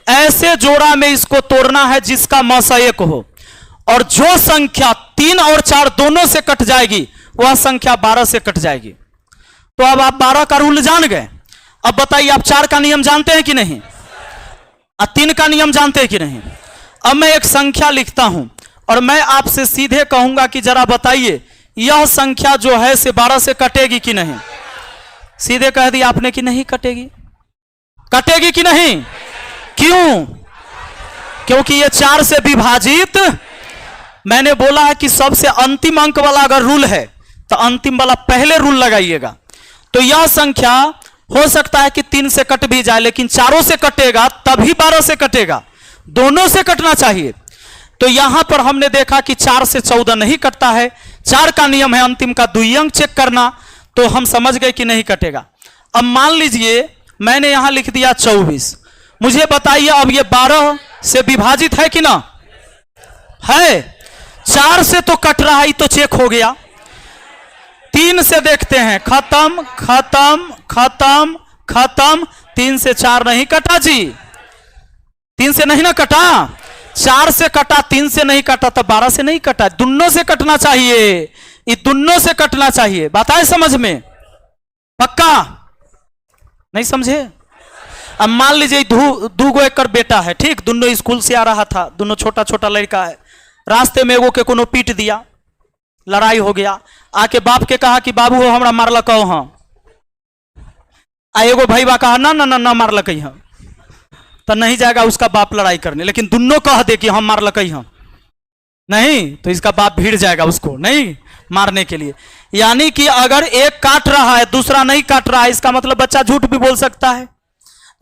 Speaker 1: ऐसे जोड़ा में इसको तोड़ना है जिसका मसा 1 हो, और जो संख्या 3 और 4 दोनों से कट जाएगी वह संख्या 12 से कट जाएगी। तो अब आप 12 का रूल जान गए। अब बताइए, आप 4 का नियम जानते हैं कि नहीं, और 3 का नियम जानते हैं कि नहीं? अब मैं एक संख्या लिखता हूं और मैं आपसे सीधे कहूंगा कि जरा बताइए यह संख्या जो है से 12 से कटेगी कि नहीं? सीधे कह दिया आपने कि नहीं कटेगी। कटेगी कि नहीं? क्यों? क्योंकि ये 4 से विभाजित। मैंने बोला है कि सबसे अंतिम अंक वाला अगर रूल है तो अंतिम वाला पहले रूल लगाइएगा। तो यह संख्या हो सकता है कि 3 से कट भी जाए, लेकिन 4 से कटेगा तभी 12 से कटेगा, दोनों से कटना चाहिए। तो यहां पर हमने देखा कि 4 से 14 नहीं कटता है। 4 का नियम है अंतिम का 2 अंक चेक करना, तो हम समझ गए कि नहीं कटेगा। अब मान लीजिए मैंने यहां लिख दिया 24। मुझे बताइए अब ये 12 से विभाजित है कि ना है? 4 से तो कट रहा है, तो चेक हो गया। 3 से देखते हैं, खत्म खत्म खत्म खत्म। 3 से 4 नहीं कटा जी, 3 से नहीं ना कटा। 4 से कटा, 3 से नहीं कटा, तो 12 से नहीं कटा। दोनों से कटना चाहिए, ये दोनों से कटना चाहिए। बात आए समझ में? पक्का? नहीं समझे? अब मान लीजिए 2 गो एकर बेटा है, ठीक, दोनों स्कूल से आ रहा था, दोनों छोटा छोटा लड़का है। रास्ते में एगो के कोनो पीट दिया, लड़ाई हो गया। आके बाप के कहा कि बाबू हो हमरा मारलक हाँ। एगो भैया कहा ना ना ना ना मारलक हाँ, तो नहीं जाएगा उसका बाप लड़ाई करने। लेकिन दोनों कह दे कि हम मारलक हाँ, नहीं, तो इसका बाप भीड़ जाएगा उसको नहीं मारने के लिए। यानी कि अगर एक काट रहा है दूसरा नहीं काट रहा है, इसका मतलब बच्चा झूठ भी बोल सकता है।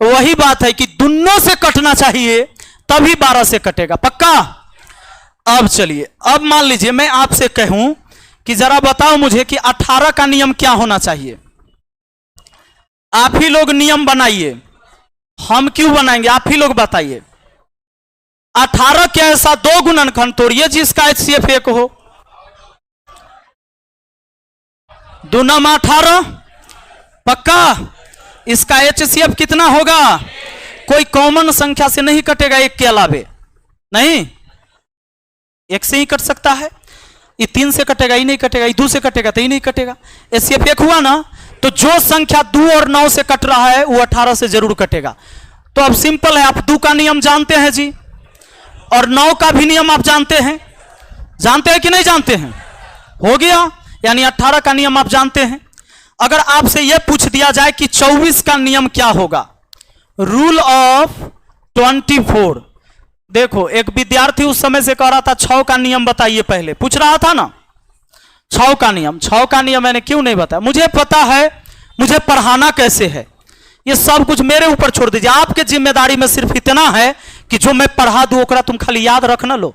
Speaker 1: वही बात है कि दोनों से कटना चाहिए तभी 12 से कटेगा। पक्का? अब चलिए, अब मान लीजिए मैं आपसे कहूं कि जरा बताओ मुझे कि 18 का नियम क्या होना चाहिए। आप ही लोग नियम बनाइए, हम क्यों बनाएंगे, आप ही लोग बताइए। 18 के ऐसा 2 गुणनखंड तोड़िए जिसका HCF 1 हो। 2 9 18, पक्का? इसका HCF कितना होगा? कोई कॉमन संख्या से नहीं कटेगा, 1 के अलावे नहीं, 1 से ही कट सकता है। ये 3 से कटेगा, ही नहीं कटेगा। ये 2 से कटेगा तो ही नहीं कटेगा। HCF 1 हुआ ना, तो जो संख्या 2 और 9 से कट रहा है वो 18 से जरूर कटेगा। तो अब सिंपल है, आप 2 का नियम जानते हैं जी, और 9 का भी नियम आप जानते हैं। जानते हैं कि नहीं जानते हैं? हो गया, यानी 18 का नियम आप जानते हैं। अगर आपसे यह पूछ दिया जाए कि 24 का नियम क्या होगा, रूल ऑफ 24। देखो, एक विद्यार्थी उस समय से कह रहा था 6 का नियम बताइए, पहले पूछ रहा था ना 6 का नियम। 6 का नियम मैंने क्यों नहीं बताया? मुझे पता है मुझे पढ़ाना कैसे है, ये सब कुछ मेरे ऊपर छोड़ दीजिए। आपके जिम्मेदारी में सिर्फ इतना है कि जो मैं पढ़ा दूं ओकरा तुम खाली याद रख ना लो,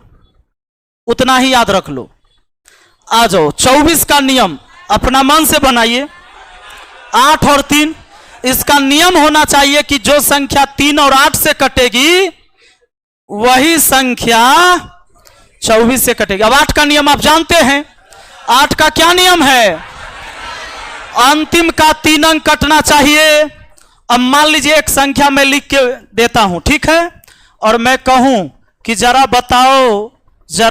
Speaker 1: उतना ही याद रख लो। आ जाओ, 24 का नियम अपना मन से बनाइए। 8 और 3, इसका नियम होना चाहिए कि जो संख्या 3 और 8 से कटेगी वही संख्या 24 से कटेगी। अब 8 का नियम आप जानते हैं। 8 का क्या नियम है? अंतिम का 3 अंक कटना चाहिए। अब मान लीजिए एक संख्या मैं लिख के देता हूं, ठीक है, और मैं कहूं कि जरा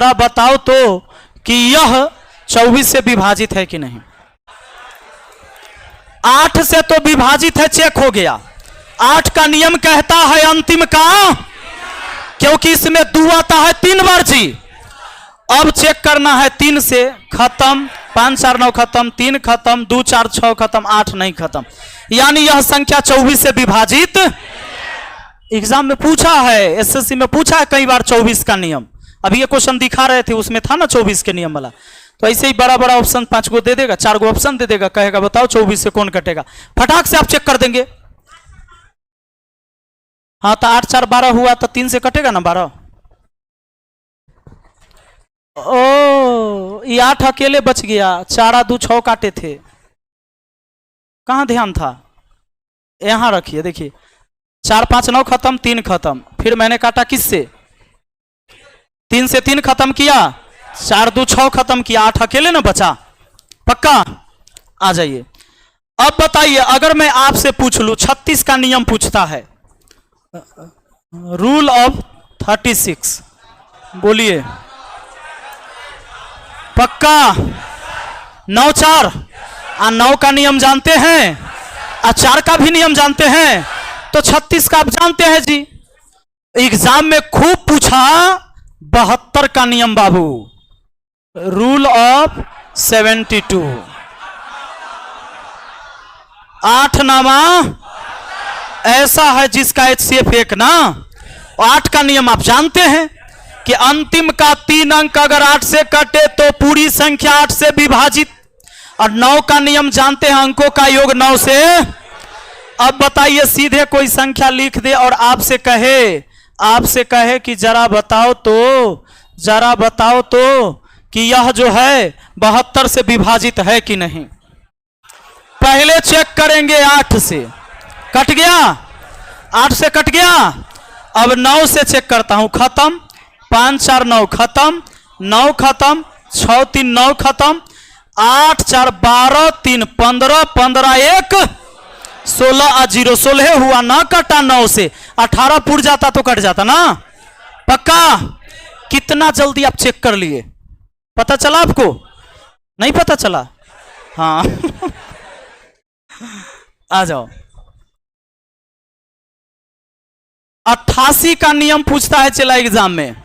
Speaker 1: बताओ तो कि यह 24 से विभाजित है कि नहीं। 8 से तो विभाजित है, चेक हो गया। 8 का नियम कहता है अंतिम का, क्योंकि इसमें 2 आता है 3 बार जी। अब चेक करना है 3 से, खत्म, 5 4 9 खत्म, 3 खत्म, 2 4 6 खत्म, 8 नहीं खत्म, यानी यह संख्या 24 से विभाजित। एग्जाम में पूछा है, एसएससी में पूछा है कई बार 24 का नियम। अभी ये क्वेश्चन दिखा रहे थे, उसमें था ना 24 के नियम वाला। तो ऐसे ही बड़ा बड़ा ऑप्शन 5 गो दे देगा, 4 गो ऑप्शन दे देगा, कहेगा बताओ 24 से कौन कटेगा। फटाक से आप चेक कर देंगे। हाँ तो 8 4 12 हुआ तो 3 से कटेगा ना 12। ओ ये 8 अकेले बच गया, 4 2 6 काटे थे, कहां ध्यान था। यहां रखिए, देखिए 4 5 9 खत्म, 3 खत्म, फिर मैंने काटा किससे, 3 से 3 खत्म किया, 4 2 6 खत्म किया, 8 अकेले ना बचा। पक्का आ जाइए। अब बताइए अगर मैं आपसे पूछ लूं 36 का नियम पूछता है, रूल ऑफ 36, बोलिए। पक्का 9 4 और 9 का नियम जानते हैं और 4 का भी नियम जानते हैं, तो 36 का आप जानते हैं जी। एग्जाम में खूब पूछा 72 का नियम बाबू, रूल ऑफ 72। 8 नामा ऐसा है जिसका HCF 1 ना। 8 का नियम आप जानते हैं कि अंतिम का 3 अंक अगर 8 से कटे तो पूरी संख्या 8 से विभाजित, और 9 का नियम जानते हैं अंकों का योग 9 से। अब बताइए सीधे कोई संख्या लिख दे और आपसे कहे कि जरा बताओ तो कि यह जो है 72 से विभाजित है कि नहीं। पहले चेक करेंगे 8 से कट गया, 8 से कट गया। अब 9 से चेक करता हूं, खत्म, 5 4 9 खत्म, 9 खत्म, 6 3 9 खत्म, 8 4 12 3 15 15 1 16 और 0 16 हुआ ना, कटा 9 से। 18 पुर जाता तो कट जाता ना। पक्का कितना जल्दी आप चेक कर लिए, पता चला आपको, नहीं पता चला। हाँ आ जाओ। 88 का नियम पूछता है चला एग्जाम में,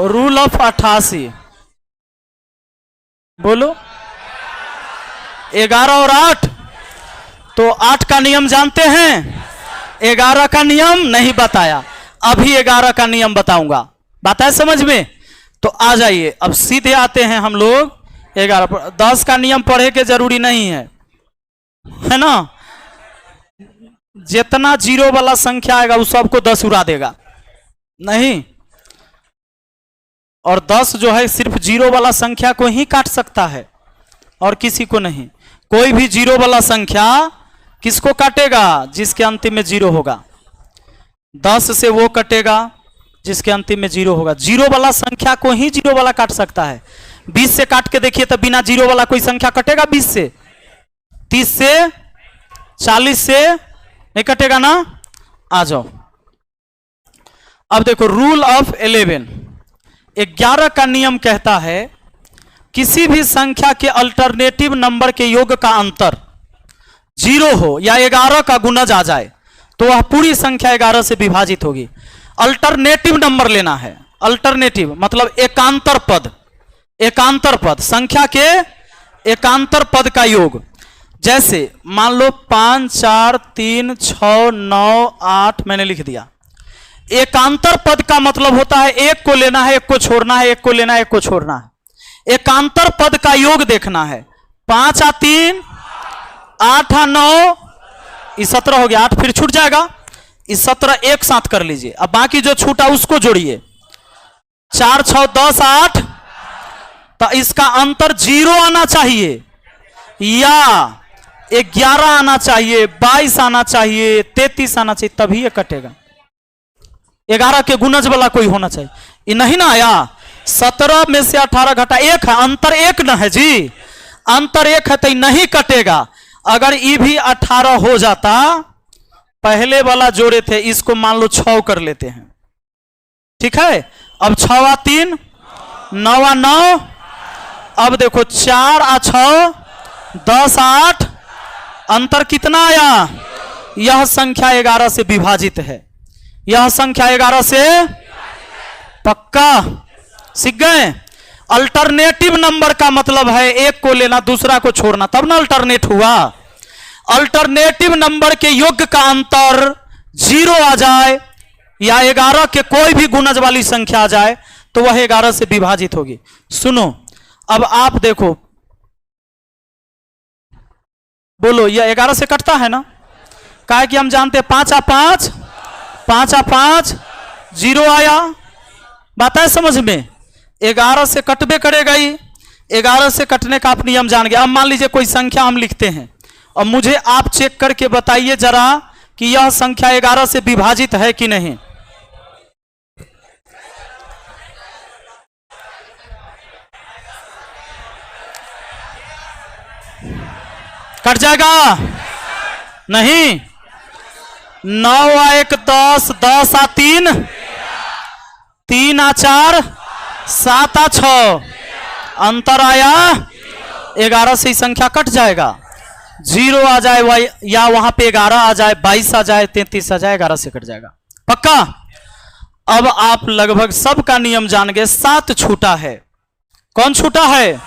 Speaker 1: रूल ऑफ 88, बोलो। 11 और 8, तो 8 का नियम जानते हैं, 11 का नियम नहीं बताया, अभी 11 का नियम बताऊंगा, बात है समझ में। तो आ जाइए अब सीधे आते हैं हम लोग 11 पर। 10 का नियम पढ़े के जरूरी नहीं है ना, जितना 0 वाला संख्या आएगा उस सबको 10 उड़ा देगा, नहीं। और 10 जो है सिर्फ 0 वाला संख्या को ही काट सकता है और किसी को नहीं। कोई भी 0 वाला संख्या किसको काटेगा, जिसके अंतिम में 0 होगा। 10 से वो कटेगा जिसके अंतिम में 0 होगा। 0 वाला संख्या को ही 0 वाला काट सकता है। 20 से काट के देखिए तो बिना 0 वाला कोई संख्या कटेगा? 20 से, 30 से, 40 से नहीं कटेगा ना। आ जाओ अब देखो रूल ऑफ 11। 11 का नियम कहता है किसी भी संख्या के अल्टरनेटिव नंबर के योग का अंतर 0 हो या 11 का गुणज आ जाए तो वह पूरी संख्या 11 से विभाजित होगी। अल्टरनेटिव नंबर लेना है। अल्टरनेटिव मतलब एकांतर पद, एकांतर पद, संख्या के एकांतर पद का योग। जैसे मान लो 5 4 3 6 9 8 मैंने लिख दिया। एकांतर पद का मतलब होता है एक को लेना है, एक को छोड़ना है, एक को लेना है, एक को छोड़ना है। एकांतर पद का योग देखना है। 5 और 3 8 और 9 इस 17 हो गया। 8 फिर छूट जाएगा, इस 17 एक साथ कर लीजिए। अब बाकी जो छूटा उसको जोड़िए। 4 6 10 8, तो इसका अंतर 0 आना चाहिए या 11 आना चाहिए, 22 आना चाहिए, 33 आना चाहिए, तभी ये कटेगा। 11 के गुणज वाला कोई होना चाहिए। ये नहीं ना आया। 17 में से 18 घटा 1 है, अंतर 1 ना है जी, अंतर 1 है तो नहीं कटेगा। अगर ये भी 18 हो जाता, पहले वाला जोड़े थे इसको मान लो 6 कर लेते हैं, ठीक है। अब 6 और 3 9 और 9, अब देखो 4 और 6 10 8, अंतर कितना आया? यह संख्या 11 से विभाजित है। यह संख्या 11 से, पक्का सीख गए। अल्टरनेटिव नंबर का मतलब है एक को लेना दूसरा को छोड़ना, तब ना अल्टरनेट हुआ। अल्टरनेटिव नंबर के योग का अंतर 0 आ जाए या 11 के कोई भी गुणज वाली संख्या आ जाए तो वह 11 से विभाजित होगी। सुनो, अब आप देखो, बोलो यह 11 से कटता है ना? क्या है कि हम जानते हैं 5 आ 5, 5 आ 5, 0 आया। बात है समझ में? 11 से कटबे करेगा ही। 11 से कटने का आप नियम जान गए। अब मान लीजिए कोई संख्या हम लिखते हैं और मुझे आप चेक करके बताइए जरा कि यह संख्या 11 से विभाजित है कि नहीं। कट जाएगा? नहीं। 9 आ 1 10, 10 आ 3, 3 आ 4, 7 आ 6, अंतर आया 11 से ही संख्या कट जाएगा। 0 आ जाए या वहां पे 11 आ जाए, 22 आ जाए, 33 आ जाए, 11 से कट जाएगा। पक्का? अब आप लगभग सबका नियम जान गए। 7 छूटा है। कौन छूटा है?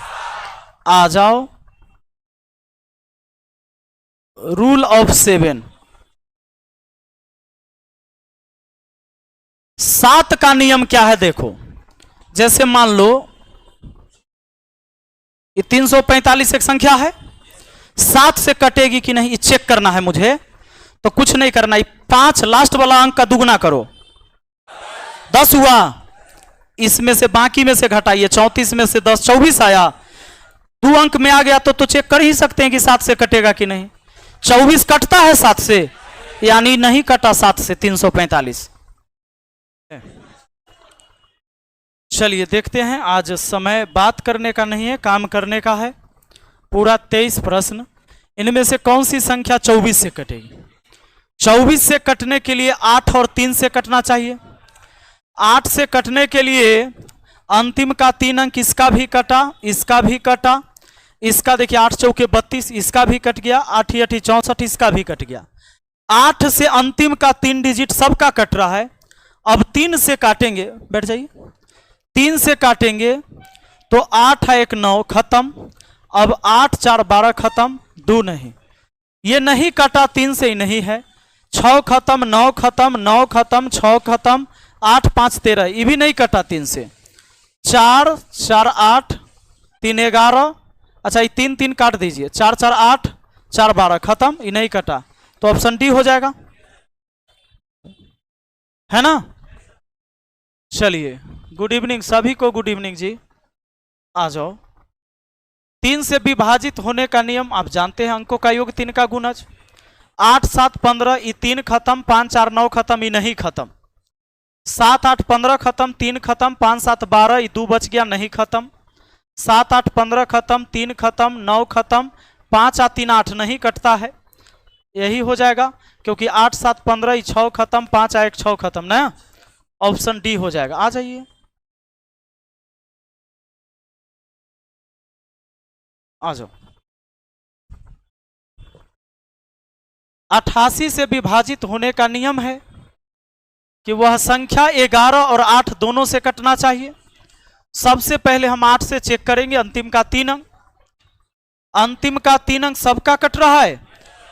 Speaker 1: आ जाओ, रूल ऑफ 7। 7 का नियम क्या है देखो। जैसे मान लो ये 345 एक संख्या है, 7 से कटेगी कि नहीं ये चेक करना है मुझे। तो कुछ नहीं करना, 5 लास्ट वाला अंक का दुगना करो, 10 हुआ। इसमें से बाकी में से घटाइए, 34 में से 10, 24 आया। 2 अंक में आ गया तो चेक कर ही सकते हैं कि 7 से कटेगा कि नहीं। 24 कटता है 7 से, यानी नहीं कटा 7 से 345। चलिए देखते हैं। आज समय बात करने का नहीं है, काम करने का है। पूरा 23 प्रश्न, इनमें से कौन सी संख्या 24 से कटेगी? 24 से कटने के लिए 8 और 3 से कटना चाहिए। 8 से कटने के लिए अंतिम का 3 अंक इसका भी कटा, इसका भी कटा, इसका देखिए 8 चौके 32, इसका भी कट गया, 8 8 64, इसका भी कट गया। 8 से अंतिम का 3 डिजिट सबका कट रहा है। अब 3 से काटेंगे, बैठ जाइए। 3 से काटेंगे तो 8 है 1 9 खत्म। अब 8 4 12 खत्म, 2 नहीं, ये नहीं कटा 3 से ही नहीं है। 6 खत्म, 9 खत्म, 9 खत्म, 6 खत्म, 8 5 13, ये भी नहीं कटा 3 से। 4 4 8, 3 11, अच्छा ये 3 3 काट दीजिए, 4 4 8, 4 12 खत्म, ये नहीं कटा, तो ऑप्शन डी हो जाएगा, है ना? चलिए गुड इवनिंग सभी को, गुड इवनिंग जी। आ जाओ। 3 से विभाजित होने का नियम आप जानते हैं, अंकों का योग 3 का गुणज। 8 7 15, ये 3 खत्म, 5 4 9 खत्म, ये नहीं खत्म। 7 8 15 खत्म, 3 खत्म, 5 7 12, ये 2 बच गया, नहीं खत्म। 7 8 15 खत्म, 3 खत्म, 9 खत्म, 5 8 3 8, नहीं कटता है, यही हो जाएगा। क्योंकि 8 7 15, ये 6 खत्म, 5 1 6 खत्म ना, ऑप्शन डी हो जाएगा। आ जाइए, आ जाओ। 88 से विभाजित होने का नियम है कि वह संख्या 11 और 8 दोनों से कटना चाहिए। सबसे पहले हम 8 से चेक करेंगे अंतिम का 3 अंक। अंतिम का 3 अंक सबका कट रहा है।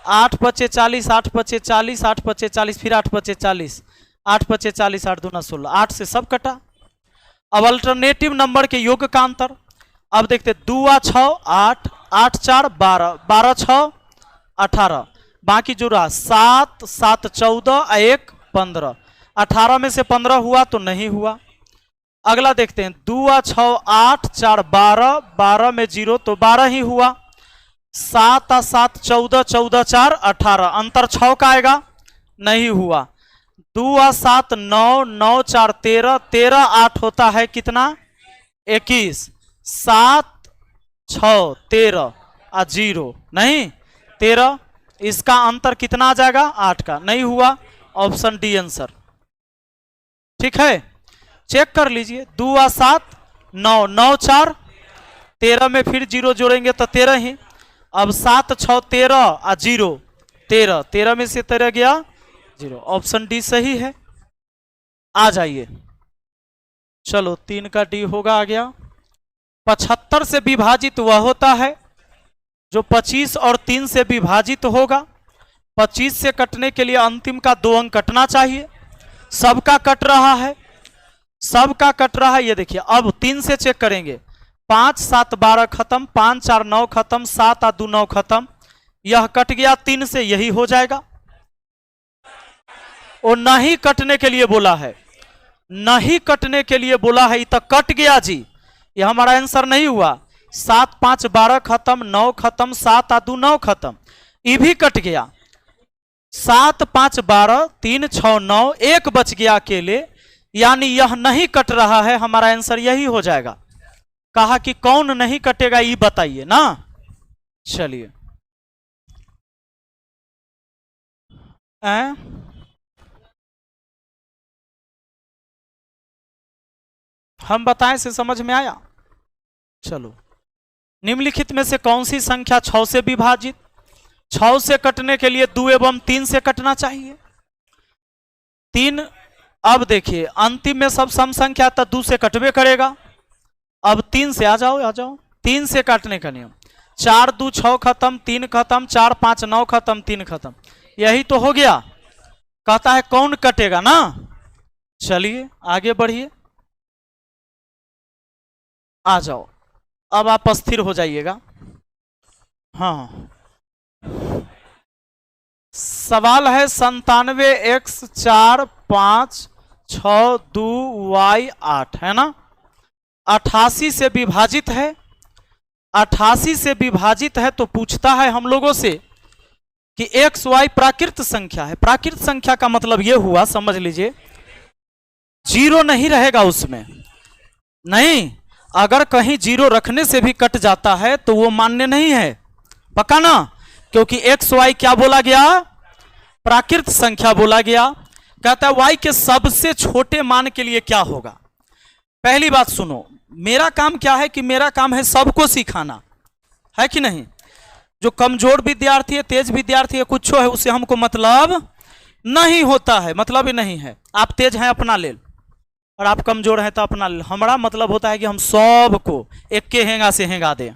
Speaker 1: 8 5 40, 8 5 40, 8 5 40, फिर 8 5 40, 8 5 40, 8 दूना 16, 8 से सब कटा। अब अल्टरनेटिव नंबर के योग का अंतर अब देखते, 2 आ 6 8, 8 4 12, 12 6 18, बाकी जो रहा 7 7 14, 1 15, 18 में से 15 हुआ तो नहीं हुआ। अगला देखते हैं, 2 आ 6 8 4 12, 12 में 0 तो 12 ही हुआ। 7 आ 7 14, 14 4 18, अंतर 6 का आएगा, नहीं हुआ। 2 आ 7 9, 9 4 13, 13 8 होता है कितना? 21, 7 6 13 आ 0 नहीं 13, इसका अंतर कितना आ जाएगा? 8 का, नहीं हुआ, ऑप्शन डी आंसर। ठीक है, चेक कर लीजिए। 2 आ 7 9, 9 4 13 में फिर 0 जोड़ेंगे तो 13 ही। अब 7 6 13 आ 0 13, 13 में से 13 गया 0, ऑप्शन डी सही है। आ जाइए, चलो 3 का डी होगा, आ गया। 75 से विभाजित वह होता है जो 25 और 3 से विभाजित होगा। 25 से कटने के लिए अंतिम का 2 अंक कटना चाहिए। सबका कट रहा है, सबका कट रहा है, ये देखिए। अब 3 से चेक करेंगे, 5 7 12 खत्म, 5 4 9 खत्म, 7 8 2 9 खत्म। यह कट गया 3 से, यही हो जाएगा। और नहीं कटने के लिए बोला है, नहीं कटने के लिए बोला है, तो कट गया जी, ये हमारा आंसर नहीं हुआ। 7 5 12 खत्म, 9 खत्म, 7 8 2 9 खत्म, ये भी कट गया। 7 5 12 3 6 9, 1 बच गया अकेले, यानी यह नहीं कट रहा है, हमारा आंसर यही हो जाएगा। कहा कि कौन नहीं कटेगा ये बताइए ना। चलिए हम बताएं से समझ में आया। चलो, निम्नलिखित में से कौन सी संख्या 6 से विभाजित, 6 से कटने के लिए 2 एवं 3 से कटना चाहिए। 3, अब देखिए अंतिम में सब सम संख्या तो 2 से कटवे करेगा। अब 3 से आ जाओ 3 से काटने का नियम, 4 2 6 खत्म, 3 खत्म, 4 5 9 खत्म, 3 खत्म, यही तो हो गया। कहता है कौन कटेगा ना। चलिए आगे बढ़िए, आ जाओ, अब आप अस्थिर हो जाइएगा। हाँ, सवाल है 97x 4 5 6 2 y 8 है ना, 88 से विभाजित है। 88 से विभाजित है तो पूछता है हम लोगों से कि x y प्राकृत संख्या है। प्राकृत संख्या का मतलब यह हुआ, समझ लीजिए, जीरो नहीं रहेगा उसमें, नहीं, अगर कहीं जीरो रखने से भी कट जाता है तो वो मान्य नहीं है, पक्का ना, क्योंकि x y क्या बोला गया, प्राकृत संख्या बोला गया। कहता है y के सबसे छोटे मान के लिए क्या होगा। पहली बात सुनो, मेरा काम क्या है कि मेरा काम है सबको सिखाना, है कि नहीं। जो कमजोर विद्यार्थी है, तेज विद्यार्थी है, कुछ है, उससे हमको मतलब नहीं होता है, मतलब ही नहीं है। आप तेज हैं अपना ले, और आप कमजोर हैं तो अपना ले। हमारा मतलब होता है कि हम सबको एक के हेंगा से हेंगा दें।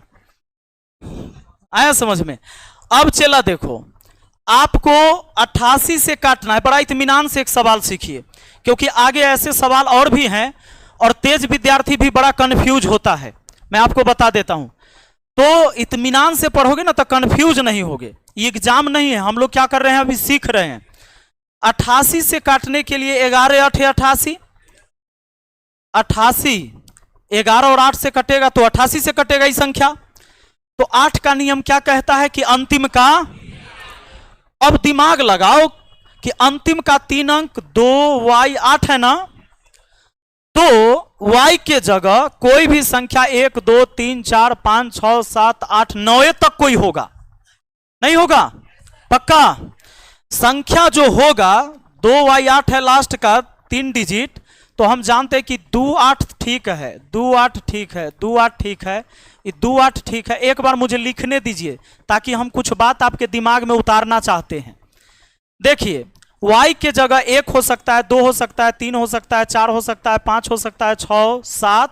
Speaker 1: आया समझ में। अब चला देखो, आपको 88 से काटना है। बड़ा इत्मीनान से एक सवाल सीखिए, क्योंकि आगे ऐसे सवाल और भी हैं और तेज विद्यार्थी भी बड़ा कंफ्यूज होता है, मैं आपको बता देता हूं। तो इत्मीनान से पढ़ोगे ना तो कंफ्यूज नहीं होगे। ये एग्जाम नहीं है, हम लोग क्या कर रहे हैं, अभी सीख रहे हैं। 88 से काटने के लिए 11 8 88, 88 11 और 8 से कटेगा तो 88 से कटेगा ये संख्या। तो 8 का नियम क्या कहता है कि अंतिम का, अब दिमाग लगाओ कि अंतिम का 3 अंक 2 y 8 है ना, तो y के जगह कोई भी संख्या 1 2 3 4 5 6 7 8 9 तक कोई होगा, नहीं होगा, पक्का। संख्या जो होगा 2 y 8 है लास्ट का 3 डिजिट, तो हम जानते हैं कि 2 8 ठीक है, 2 8 ठीक है, 2 8 ठीक है, ये 2 8 ठीक है। एक बार मुझे लिखने दीजिए ताकि हम कुछ बात आपके दिमाग में उतारना चाहते हैं। देखिए, y के जगह 1 हो सकता है, 2 हो सकता है, 3 हो सकता है, 4 हो सकता है, 5 हो सकता है, 6 7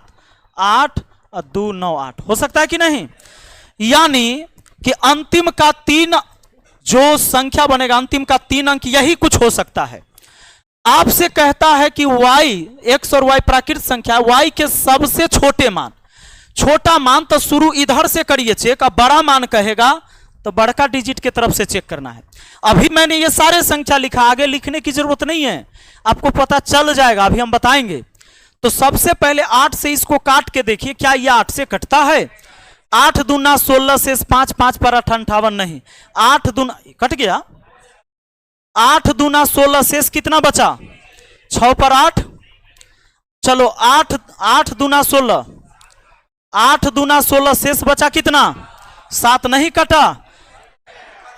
Speaker 1: 8 और 2 9 8 हो सकता है कि नहीं। यानी कि अंतिम का 3 जो संख्या बनेगा, अंतिम का 3 अंक यही कुछ हो सकता है। आपसे कहता है कि y, x और y प्राकृत संख्या, y के सबसे छोटे मान, छोटा मान तो शुरू इधर से करिए चेक, अब बड़ा मान कहेगा तो बड़का डिजिट के तरफ से चेक करना है। अभी मैंने ये सारे संख्या लिखा, आगे लिखने की जरूरत नहीं है, आपको पता चल जाएगा, अभी हम बताएंगे। तो सबसे पहले 8 से इसको काट के देखिए, क्या ये 8 से कटता है। 8 दूना 16 से 5 5 पर 58 नहीं, 8 दूना कट गया, 8 दूना 16 शेष कितना बचा, 6 पर 8। चलो 8 8 दूना 16, 8 दूना 16 शेष बचा कितना, 7 नहीं कटा,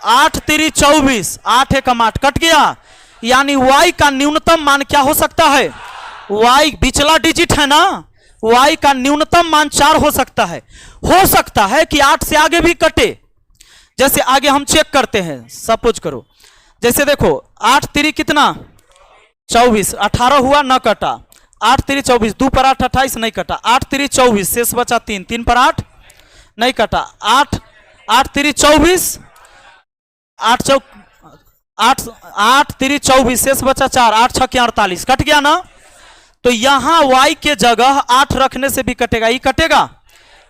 Speaker 1: 8 3 24, 8 1 8 कट गया। यानी y का न्यूनतम मान क्या हो सकता है, y पिछला डिजिट है ना, y का न्यूनतम मान 4 हो सकता है। हो सकता है कि 8 से आगे भी कटे, जैसे आगे हम चेक करते हैं, सपोज करो, जैसे देखो 8 3 कितना 24, 18 हुआ न कटा, 8 3 24, 2 पर 8 28 नहीं कटा, 8 3 24 शेष बचा 3, 3 पर 8 नहीं कटा, 8 8 3 24, 8 3 24 शेष बचा 4, 8 6 48 कट गया ना। तो यहां y के जगह 8 रखने से भी कटेगा, ये कटेगा,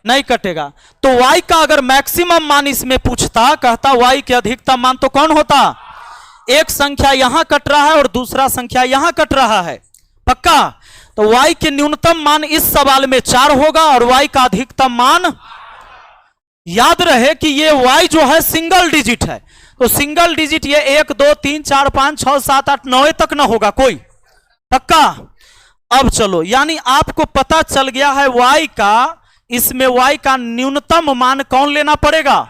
Speaker 1: नहीं कटेगा। तो y का अगर मैक्सिमम मान इसमें पूछता, कहता y के अधिकतम मान, तो कौन होता? एक संख्या यहां कट रहा है और दूसरा संख्या यहां कट रहा है, पक्का। तो y के न्यूनतम मान इस सवाल में 4 होगा और y का अधिकतम मान, याद रहे कि ये y जो है सिंगल डिजिट है, तो सिंगल डिजिट ये 1 2 3 4 5 6 7 8 9 तक ना होगा कोई, पक्का। अब चलो, यानी आपको पता चल गया है y का, इसमें y का न्यूनतम मान कौन लेना पड़ेगा?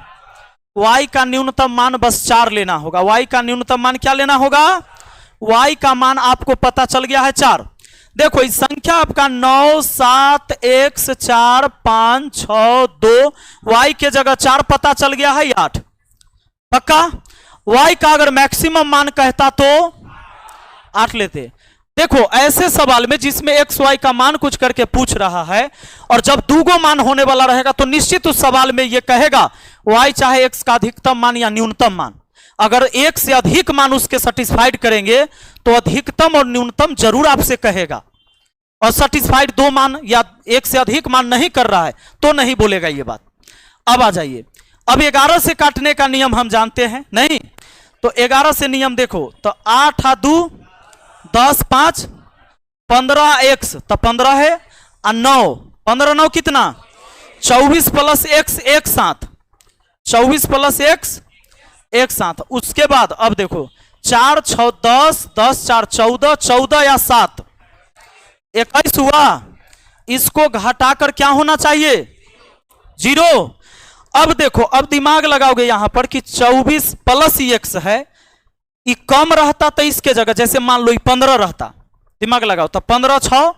Speaker 1: y का न्यूनतम मान बस 4 लेना होगा। y का न्यूनतम मान क्या लेना होगा? y का मान आपको पता चल गया है 4। देखो इस संख्या आपका 9 7 1 4 5 6 2, y के जगह 4 पता चल गया है 8, पक्का। y का अगर मैक्सिमम मान कहता तो 8 लेते। देखो ऐसे सवाल में जिसमें x y का मान कुछ करके पूछ रहा है और जब दूगो मान होने वाला रहेगा तो निश्चित उस सवाल में यह कहेगा y चाहे x का अधिकतम मान या न्यूनतम मान, अगर एक से अधिक मान उसके सेटिस्फाइड करेंगे तो अधिकतम और न्यूनतम जरूर आपसे कहेगा, और सेटिस्फाइड 2 मान या एक से अधिक मान नहीं कर रहा है तो नहीं बोलेगा ये बात। अब आ जाइए, अब 11 से काटने का नियम हम जानते हैं नहीं? तो 11 से नियम देखो, तो 8 आ 2 10 5 15 x, तो 15 है और 9 15 9 कितना? 24 प्लस x 1 7, 24 प्लस x 1 7। उसके बाद अब देखो 4 6 10 10 4 14, 14 या 7 21 हुआ, इसको घटाकर क्या होना चाहिए? 0। अब देखो, अब दिमाग लगाओगे यहां पर कि 24 प्लस x है, ये कम रहता तो इसके जगह, जैसे मान लो 15 रहता, दिमाग लगाओ, तो 15 6,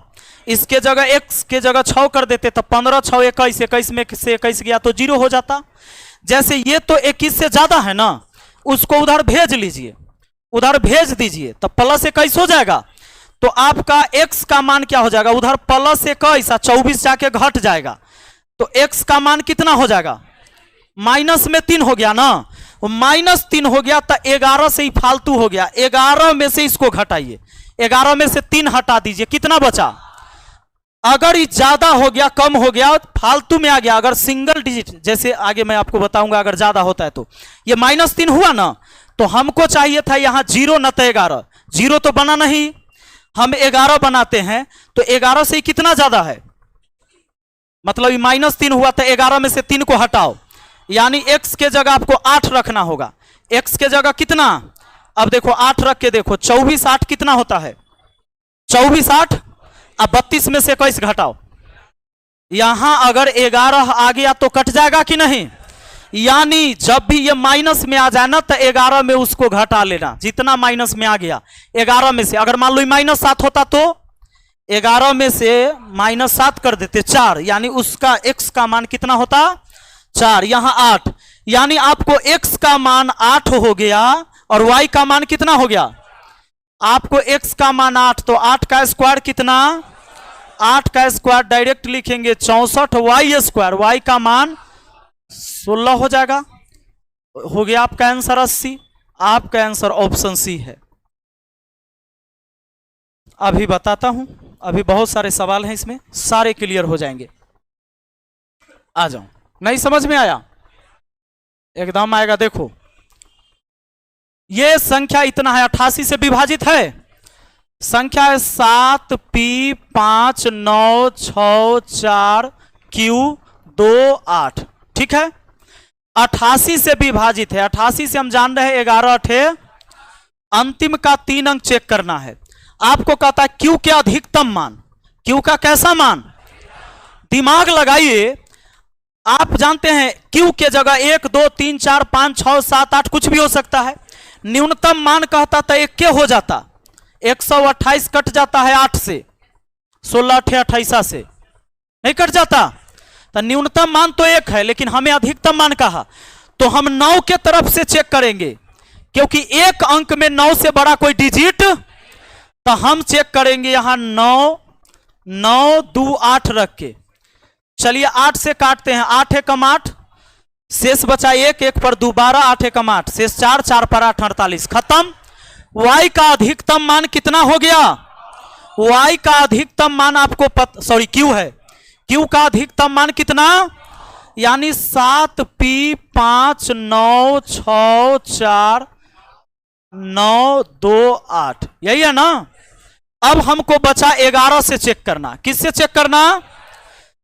Speaker 1: इसके जगह x के जगह 6 कर देते, तो 15 6 21, 21 में से 21 गया तो 0 हो जाता। जैसे ये तो 21 से ज्यादा है ना, उसको उधर भेज लीजिए, उधर भेज दीजिए, तो प्लस 21 हो जाएगा। तो आपका x का मान क्या हो जाएगा? उधर प्लस 21 और 24 जाके घट जाएगा, तो x का मान कितना हो जाएगा? माइनस में 3 हो गया ना, -3 हो गया, तो 11 से ही फालतू हो गया। 11 में से इसको घटाइए, 11 में से 3 हटा दीजिए, कितना बचा? अगर ये ज्यादा हो गया, कम हो गया, फालतू में आ गया, अगर सिंगल डिजिट, जैसे आगे मैं आपको बताऊंगा, अगर ज्यादा होता है तो ये -3 हुआ ना, तो हमको चाहिए था यहां 0 न तो 11, 0 तो बना नहीं, हम 11 बनाते हैं, तो 11 से कितना ज्यादा है? मतलब ये -3 हुआ, तो 11 में से 3 को हटाओ, यानी x के जगह आपको 8 रखना होगा। x के जगह कितना? अब देखो 8 रख के देखो, 24 8 कितना होता है? 24 8, अब 32 में से 21 घटाओ, यहां अगर 11 आ गया तो कट जाएगा कि नहीं? यानी जब भी ये माइनस में आ जाए ना, तो 11 में उसको घटा लेना, जितना माइनस में आ गया 11 में से, अगर मान लो -7 होता तो 11 में से -7 कर देते 4, यानी उसका x का मान कितना होता? 4, यहां 8, यानी आपको x का मान 8 हो गया और y का मान कितना हो गया? आपको x का मान 8, तो 8 का स्क्वायर कितना? 8 का स्क्वायर डायरेक्ट लिखेंगे 64 y स्क्वायर, y का मान 16 हो जाएगा। हो गया आपका आंसर 80। आपका आंसर ऑप्शन सी है। अभी बताता हूं, अभी बहुत सारे सवाल हैं इसमें, सारे क्लियर हो जाएंगे। आ जाओ, नहीं समझ में आया? एकदम आएगा। देखो ये संख्या इतना है, 88 से विभाजित है, संख्या है 7 p 5 9 6 4 q 2 8, ठीक है। 88 से विभाजित है, 88 से हम जान रहे हैं 11 अठे, अंतिम का 3 अंक चेक करना है। आपको कहता है क्यू के अधिकतम मान, क्यू का कैसा मान? दिमाग लगाइए, आप जानते हैं क्यू के जगह 1 2 3 4 5 6 7 8 कुछ भी हो सकता है। न्यूनतम मान कहता था 1 के हो जाता, 128 कट जाता है 8 से, 16 अठे 28 से नहीं कट जाता, तो न्यूनतम मान तो 1 है, लेकिन हमें अधिकतम मान कहा, तो हम 9 के तरफ से चेक करेंगे, क्योंकि एक अंक में 9 से बड़ा कोई डिजिट, तो हम चेक करेंगे यहां 9 9 2 8 रख के। चलिए 8 से काटते हैं, 8 एकम 8, शेष बचा 1, 1 पर 2 12, 8 एकम 8, शेष 4, 4 पर 8 48, खत्म। y का अधिकतम मान कितना हो गया? y का अधिकतम मान आपको q है, q का अधिकतम मान कितना? यानी 7p5 9 6 4 9 2 8, यही है ना। अब हमको बचा 11 से चेक करना। किससे चेक करना?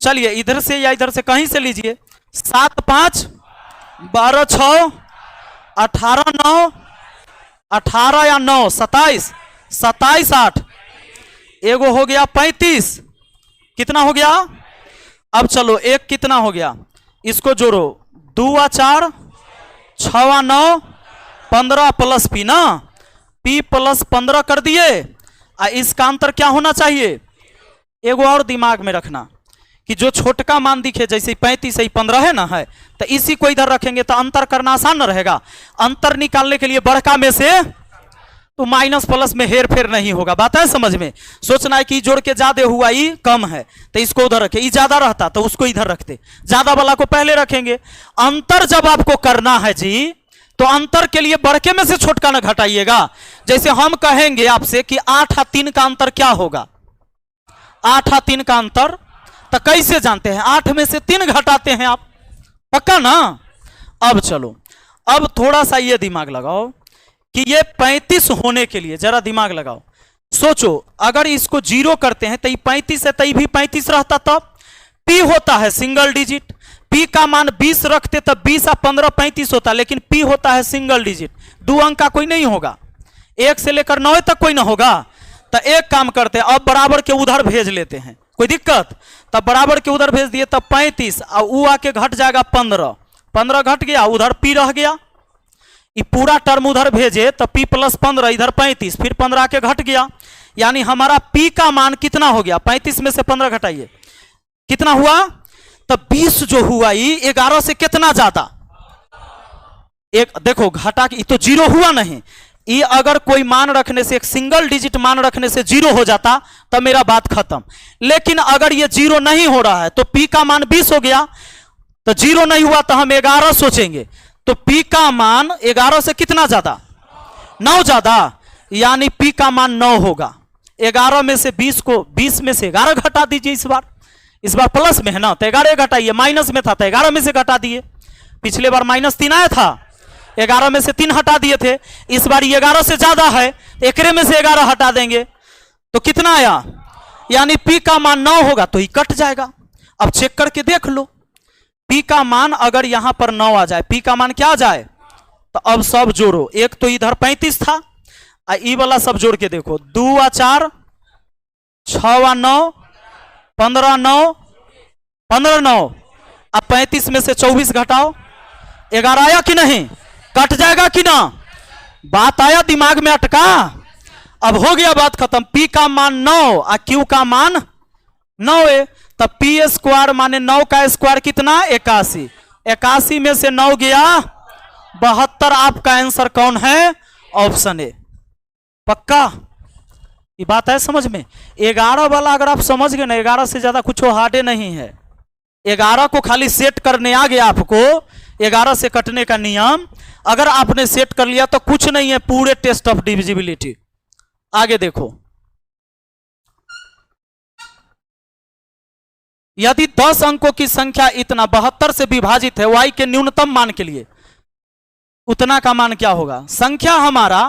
Speaker 1: चलिए इधर से या इधर से, कहीं से लीजिए। 7 5 12 6 18 9, 18 या 9 27, 27 8, एगो हो गया 35। कितना हो गया? अब चलो एक कितना हो गया, इसको जोड़ो। 2 आ 4, 6 आ 9, 15 प्लस पी ना, पी प्लस 15 कर दिए। इसका अंतर क्या होना चाहिए? एगो और दिमाग में रखना कि जो छोटका मान दिखे, जैसे 35 है 15 है ना, है तो इसी को इधर रखेंगे तो अंतर करना आसान न रहेगा। अंतर निकालने के लिए बड़का में से तो माइनस प्लस में हेर फेर नहीं होगा। बात है समझ में? सोचना है कि जोड़ के ज्यादा हुआ, ई कम है तो इसको उधर रखे, ई ज्यादा रहता तो उसको इधर रखते, ज्यादा वाला को पहले रखेंगे। अंतर जब आपको करना है जी, तो अंतर के लिए बड़के में से छोटका न घटाइएगा। जैसे हम कहेंगे आपसे कि 8 और 3 का अंतर क्या होगा, 8 और 3 का अंतर, तो कैसे जानते हैं? 8 में से 3 घटाते हैं आप, पक्का ना। अब चलो, अब थोड़ा सा ये दिमाग लगाओ कि ये 35 होने के लिए जरा दिमाग लगाओ। सोचो अगर इसको 0 करते हैं तो ये 35 है, तो ये भी 35 रहता। तब पी होता है सिंगल डिजिट, पी का मान 20 रखते तब 20 और 15 35 होता, लेकिन पी होता है सिंगल डिजिट, 2 अंक का कोई नहीं होगा, 1 से लेकर 9 तक कोई ना होगा। तो एक काम करते हैं, अब बराबर के उधर भेज लेते हैं, कोई दिक्कत? तब बराबर के उधर भेज दिए, तब 35 और वो आके घट जाएगा 15, 15 घट गया, उधर पी रह गया। ये पूरा टर्म उधर भेजे तो p प्लस 15, इधर 35, फिर 15 के घट गया। यानी हमारा p का मान कितना हो गया? 35 में से 15 घटाइए, कितना हुआ? तो 20 जो हुआ ये 11 से कितना ज्यादा? एक देखो घटा के, तो 0 हुआ नहीं। ये अगर कोई मान रखने से, एक सिंगल डिजिट मान रखने से 0 हो जाता तो मेरा बात खत्म। लेकिन अगर ये 0 नहीं हो रहा है तो p का मान 20 हो गया, तो 0 नहीं हुआ तो हम 11 सोचेंगे, तो p का मान 11 से कितना ज्यादा? 9 ज्यादा, यानी p का मान 9 होगा। 11 में से 20 को, 20 में से 11 घटा दीजिए। इस बार प्लस में है ना, तो 11 घटाइए, माइनस में था तो 11 में से घटा दिए। पिछले बार -3 आया था, 11 में से 3 हटा दिए थे। इस बार 11 से ज्यादा है, एकरे में से 11 हटा देंगे तो कितना आया? यानी p का मान 9 होगा, तो ही कट जाएगा। अब चेक करके देख लो, p का मान अगर यहां पर 9 आ जाए, p का मान क्या आ जाए? तो अब सब जोड़ो, एक तो इधर 35 था, ई वाला सब जोड़ के देखो। 2 आ 4, 6 आ 9, 15 9, 15 9, अब 35 में से 24 घटाओ, 11 आया कि नहीं? कट जाएगा कि ना? बात आया, दिमाग में अटका? अब हो गया, बात खत्म। p का मान 9 और q का मान 9 है, तब पी स्क्वायर माने 9 का स्क्वायर कितना? 81, 81 में से 9 गया 72। आपका आंसर कौन है? Option A. पक्का ये बात है समझ में? 11 वाला अगर आप समझ गए ना, 11 से ज्यादा कुछ हार्डे नहीं है। 11 को खाली सेट करने आ गया आपको, 11 से कटने का नियम अगर आपने सेट कर लिया तो कुछ नहीं है पूरे टेस्ट ऑफ डिविजिबिलिटी। आगे देखो, यदि 10 अंकों की संख्या इतना 72 से विभाजित है y के न्यूनतम मान के लिए, उतना का मान क्या होगा? संख्या हमारा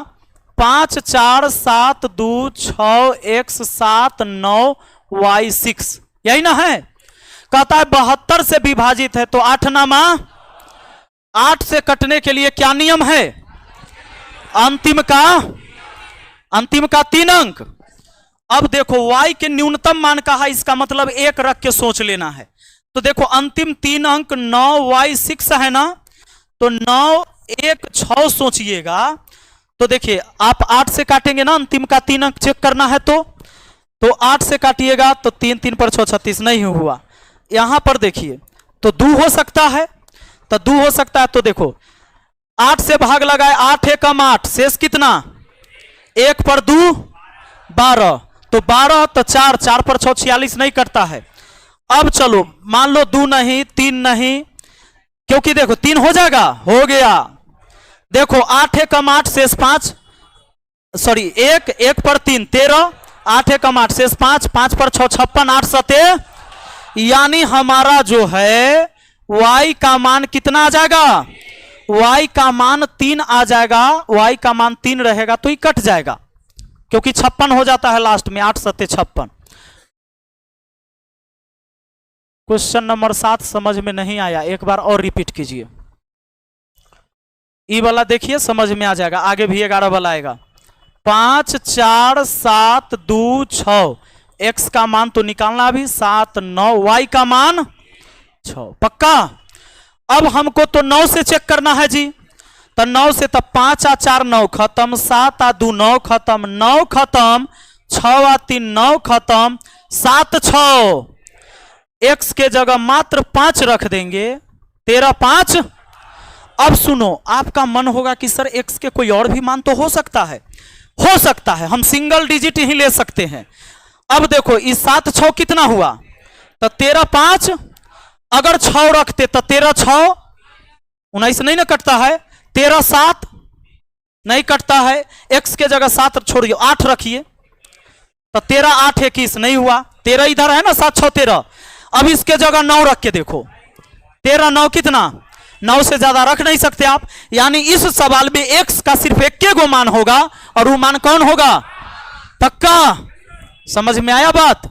Speaker 1: 5 4 7 2 6 x 7 9 y 6, यही ना है। कहता है 72 से विभाजित है, तो 8 नामा 8 से कटने के लिए क्या नियम है? अंतिम का 3 अंक। अब देखो y के न्यूनतम मान का है, इसका मतलब 1 रख के सोच लेना है। तो देखो अंतिम 3 अंक 9y6 है ना, तो 9 1 6 सोचिएगा। तो देखिए आप 8 से काटेंगे ना, अंतिम का 3 अंक चेक करना है, तो 8 से काटिएगा तो 3 3 पर 6 36 नहीं हुआ। यहां पर देखिए तो 2 हो सकता है, तो 2 हो सकता है। तो देखो 8 से भाग लगाए, 8 1 8, शेष कितना? 1 पर 2 12, तो 12, तो 4 4 पर 6 46 नहीं कटता है। अब चलो मान लो 2 नहीं 3 नहीं, क्योंकि देखो 3 हो जाएगा, हो गया। देखो 8 1 8 शेष 5, सॉरी 1 1 पर 3 13, 8 1 8 शेष 5, 5 पर 6 56, 8 7, यानी हमारा जो है y का मान कितना आ जाएगा, y का मान 3 आ जाएगा, y का मान 3 रहेगा तो ये कट जाएगा क्योंकि 56 हो जाता है लास्ट में, 8 सत्ते 56। क्वेश्चन नंबर 7 समझ में नहीं आया, एक बार और रिपीट कीजिए। ई वाला देखिए समझ में आ जाएगा, आगे भी 11 वाला आएगा। 5 4 7 2 6, x का मान तो निकालना अभी 7 9, y का मान 6, पक्का। अब हमको तो 9 से चेक करना है जी, तो 9 से तब 5 आ 4 9 खत्म, 7 आ 2 9 खत्म, 9 खत्म, 6 आ 3 9 खत्म, 7 6, x के जगह मात्र 5 रख देंगे, 13 5। अब सुनो, आपका मन होगा कि सर x के कोई और भी मान तो हो सकता है, हो सकता है, हम सिंगल डिजिट ही ले सकते हैं। अब देखो इस 7 6 कितना हुआ, तो 13 5, अगर 6 रखते तो 13 6 19 नहीं ना कटता है, 13 7 नहीं कटता है, x के जगह 7 छोड़िए 8 रखिए तो 13 8 21 नहीं हुआ, 13 इधर है ना, 7 6 13। अब इसके जगह 9 रख के देखो, 13 9 कितना, 9 से ज्यादा रख नहीं सकते आप, यानी इस सवाल में x का सिर्फ एक गो मान होगा और वो मान कौन होगा, पक्का। समझ में आया बात।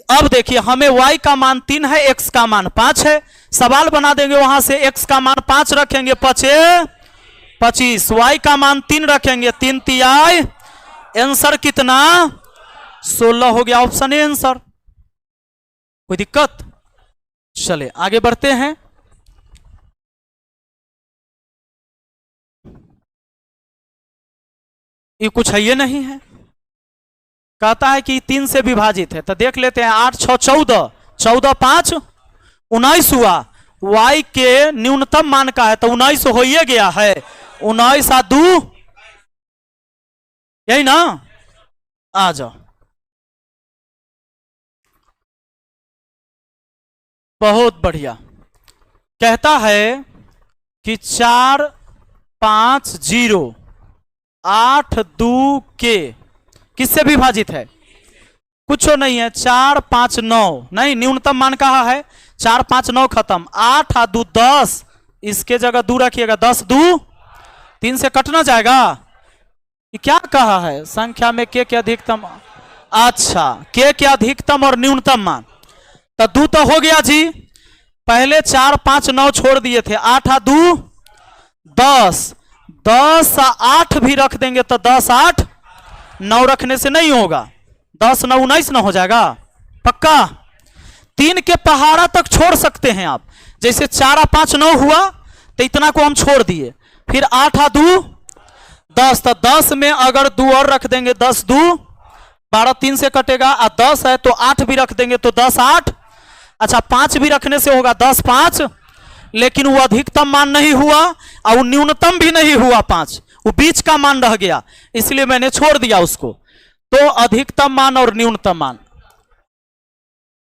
Speaker 1: अब देखिए हमें y का मान 3 है, x का मान 5 है, सवाल बना देंगे वहां से, x का मान 5 रखेंगे 5 25, y का मान 3 रखेंगे 3 तिहाई, आंसर कितना 16 हो गया, ऑप्शन ए आंसर। कोई दिक्कत, चले आगे बढ़ते हैं। ये कुछ है ये नहीं है, कहता है कि 3 से विभाजित है, तो देख लेते हैं। 8 6 14, 14 5 19 हुआ, y के न्यूनतम मान का है तो 19 हो ही गया है, 19 आ 2, यही ना, आ जाओ। बहुत बढ़िया, कहता है कि 4 5 0 8 2 के किससे विभाजित है, कुछ नहीं है, 4 5 9 नहीं, न्यूनतम मान कहा है, 4 5 9 खत्म, 8 आ 2 10, इसके जगह 2 रखिएगा, 10 2 3 से कटना जाएगा। ये क्या कहा है, संख्या में के अधिकतम, अच्छा के अधिकतम और न्यूनतम मान, तो 2 तो हो गया जी, पहले 4 5 9 छोड़ दिए थे, 8 आ 2 10, 10 आ 8 भी रख देंगे तो 10 8, 9 रखने से नहीं होगा, 10 9 19 ना हो जाएगा, पक्का। 3 के पहाड़ा तक छोड़ सकते हैं आप, जैसे 4 आ 5 9 हुआ तो इतना को हम छोड़ दिए, फिर 8 आ 2 10, तो 10 में अगर 2 और रख देंगे 10 2 12, 3 से कटेगा, 10 है तो 8 भी रख देंगे तो 10 8, अच्छा 5 भी रखने से होगा 10 5, लेकिन वो अधिकतम मान नहीं हुआ और वो न्यूनतम भी नहीं हुआ 5, वो बीच का मान रह गया, इसलिए मैंने छोड़ दिया उसको। तो अधिकतम मान और न्यूनतम मान,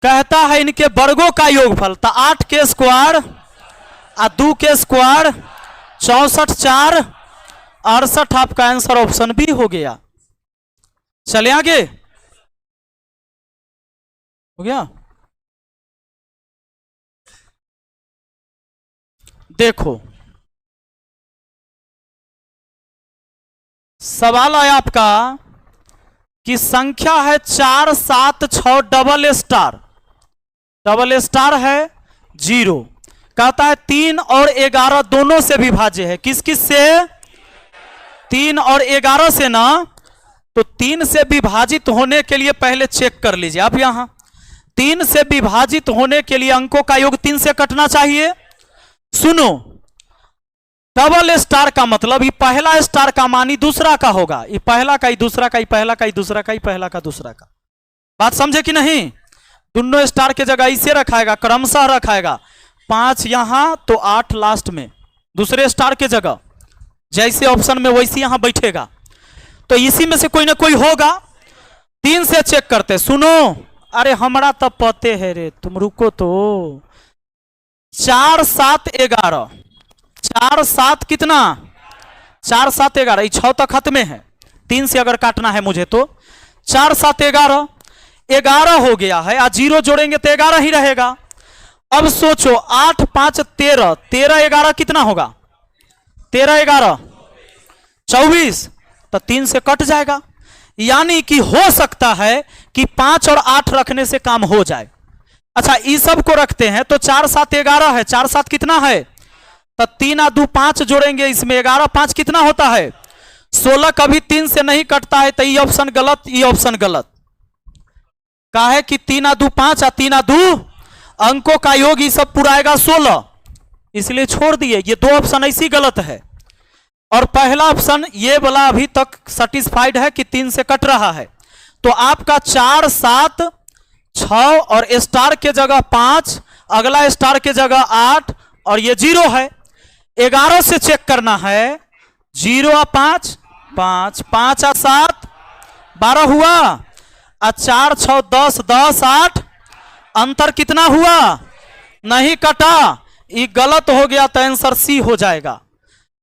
Speaker 1: कहता है इनके वर्गों का योगफल, तो 8 के स्क्वायर और 2 के स्क्वायर 64 4 68, आपका आंसर ऑप्शन बी हो गया। चले आगे, हो गया। देखो सवाल है आपका कि संख्या है 4 7 6 डबल स्टार है 0, कहता है 3 और 11 दोनों से विभाज्य है, किस किस से, 3 और 11 से ना, तो 3 से विभाजित होने के लिए पहले चेक कर लीजिए आप, यहां 3 से विभाजित होने के लिए अंकों का योग 3 से कटना चाहिए। सुनो, डबल स्टार का मतलब ये पहला स्टार का मान ही दूसरा का होगा, ये पहला का ही दूसरा का, ही पहला का ही दूसरा का, ही पहला का दूसरा का, बात समझे कि नहीं। दोनों स्टार के जगह इसे रखाएगा, क्रमशः रखाएगा, 5 यहां तो 8 लास्ट में दूसरे स्टार के जगह, जैसे ऑप्शन में वैसे यहां बैठेगा, तो इसी में से कोई ना कोई होगा। 3 से चेक करते, सुनो, अरे हमारा तब पते है रे, तुम रुको तो। 4 7 11, 4 7 कितना, 4 7 11, 6 तक खत्म है, 3 से अगर काटना है मुझे तो 4 7 11 हो गया है, आज 0 जोड़ेंगे तो 11 ही रहेगा। अब सोचो 8 5 13, 13 11 कितना होगा? 13 11 24, तो 3 से कट जाएगा। यानी कि हो सकता है कि 5 और 8 रखने से काम हो जाए। अच्छा, इस सब को रखते हैं तो 4 7 11 है, 4 7 कितना है? तो 3 और 2 5 जोड़ेंगे इसमें, 11 5 कितना होता है? 16। कभी 3 से नहीं कटता है, तो ये ऑप्शन गलत, ये ऑप्शन गलत। का है कि 3 और 2 5 और 3 और 2 अंकों का योग, ये सब पुराएगा 16, इसलिए छोड़ दिए। ये दो ऑप्शन ऐसी गलत है। और पहला ऑप्शन ये वाला अभी तक सेटिस्फाइड है कि 3 से कट रहा है। तो आपका 4 7 6 और स्टार के जगह 5, अगला स्टार के जगह 8 और ये 0 है। 11 से चेक करना है, 0 और 5 5, 5 और 7 12 हुआ, और 4 6 10 10 8, अंतर कितना हुआ? नहीं कटा, ये गलत हो गया, तो आंसर सी हो जाएगा।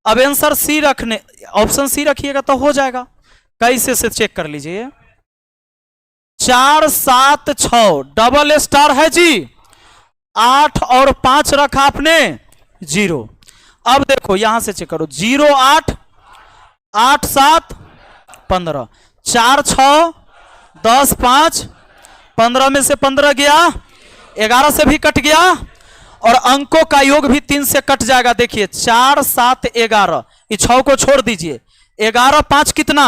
Speaker 1: अब आंसर सी रखने, ऑप्शन सी रखिएगा तो हो जाएगा। कैसे से चेक कर लीजिए। 4 7 6 डबल स्टार है जी, 8 और 5 रखा आपने 0। अब देखो यहां से चेक करो, 0 8 8 7 15, 4 6 10 5, 15 में से 15 गया, 11 से भी कट गया, और अंकों का योग भी 3 से कट जाएगा। देखिए 4 7 11, इस 6 को छोड़ दीजिए, 11 5 कितना?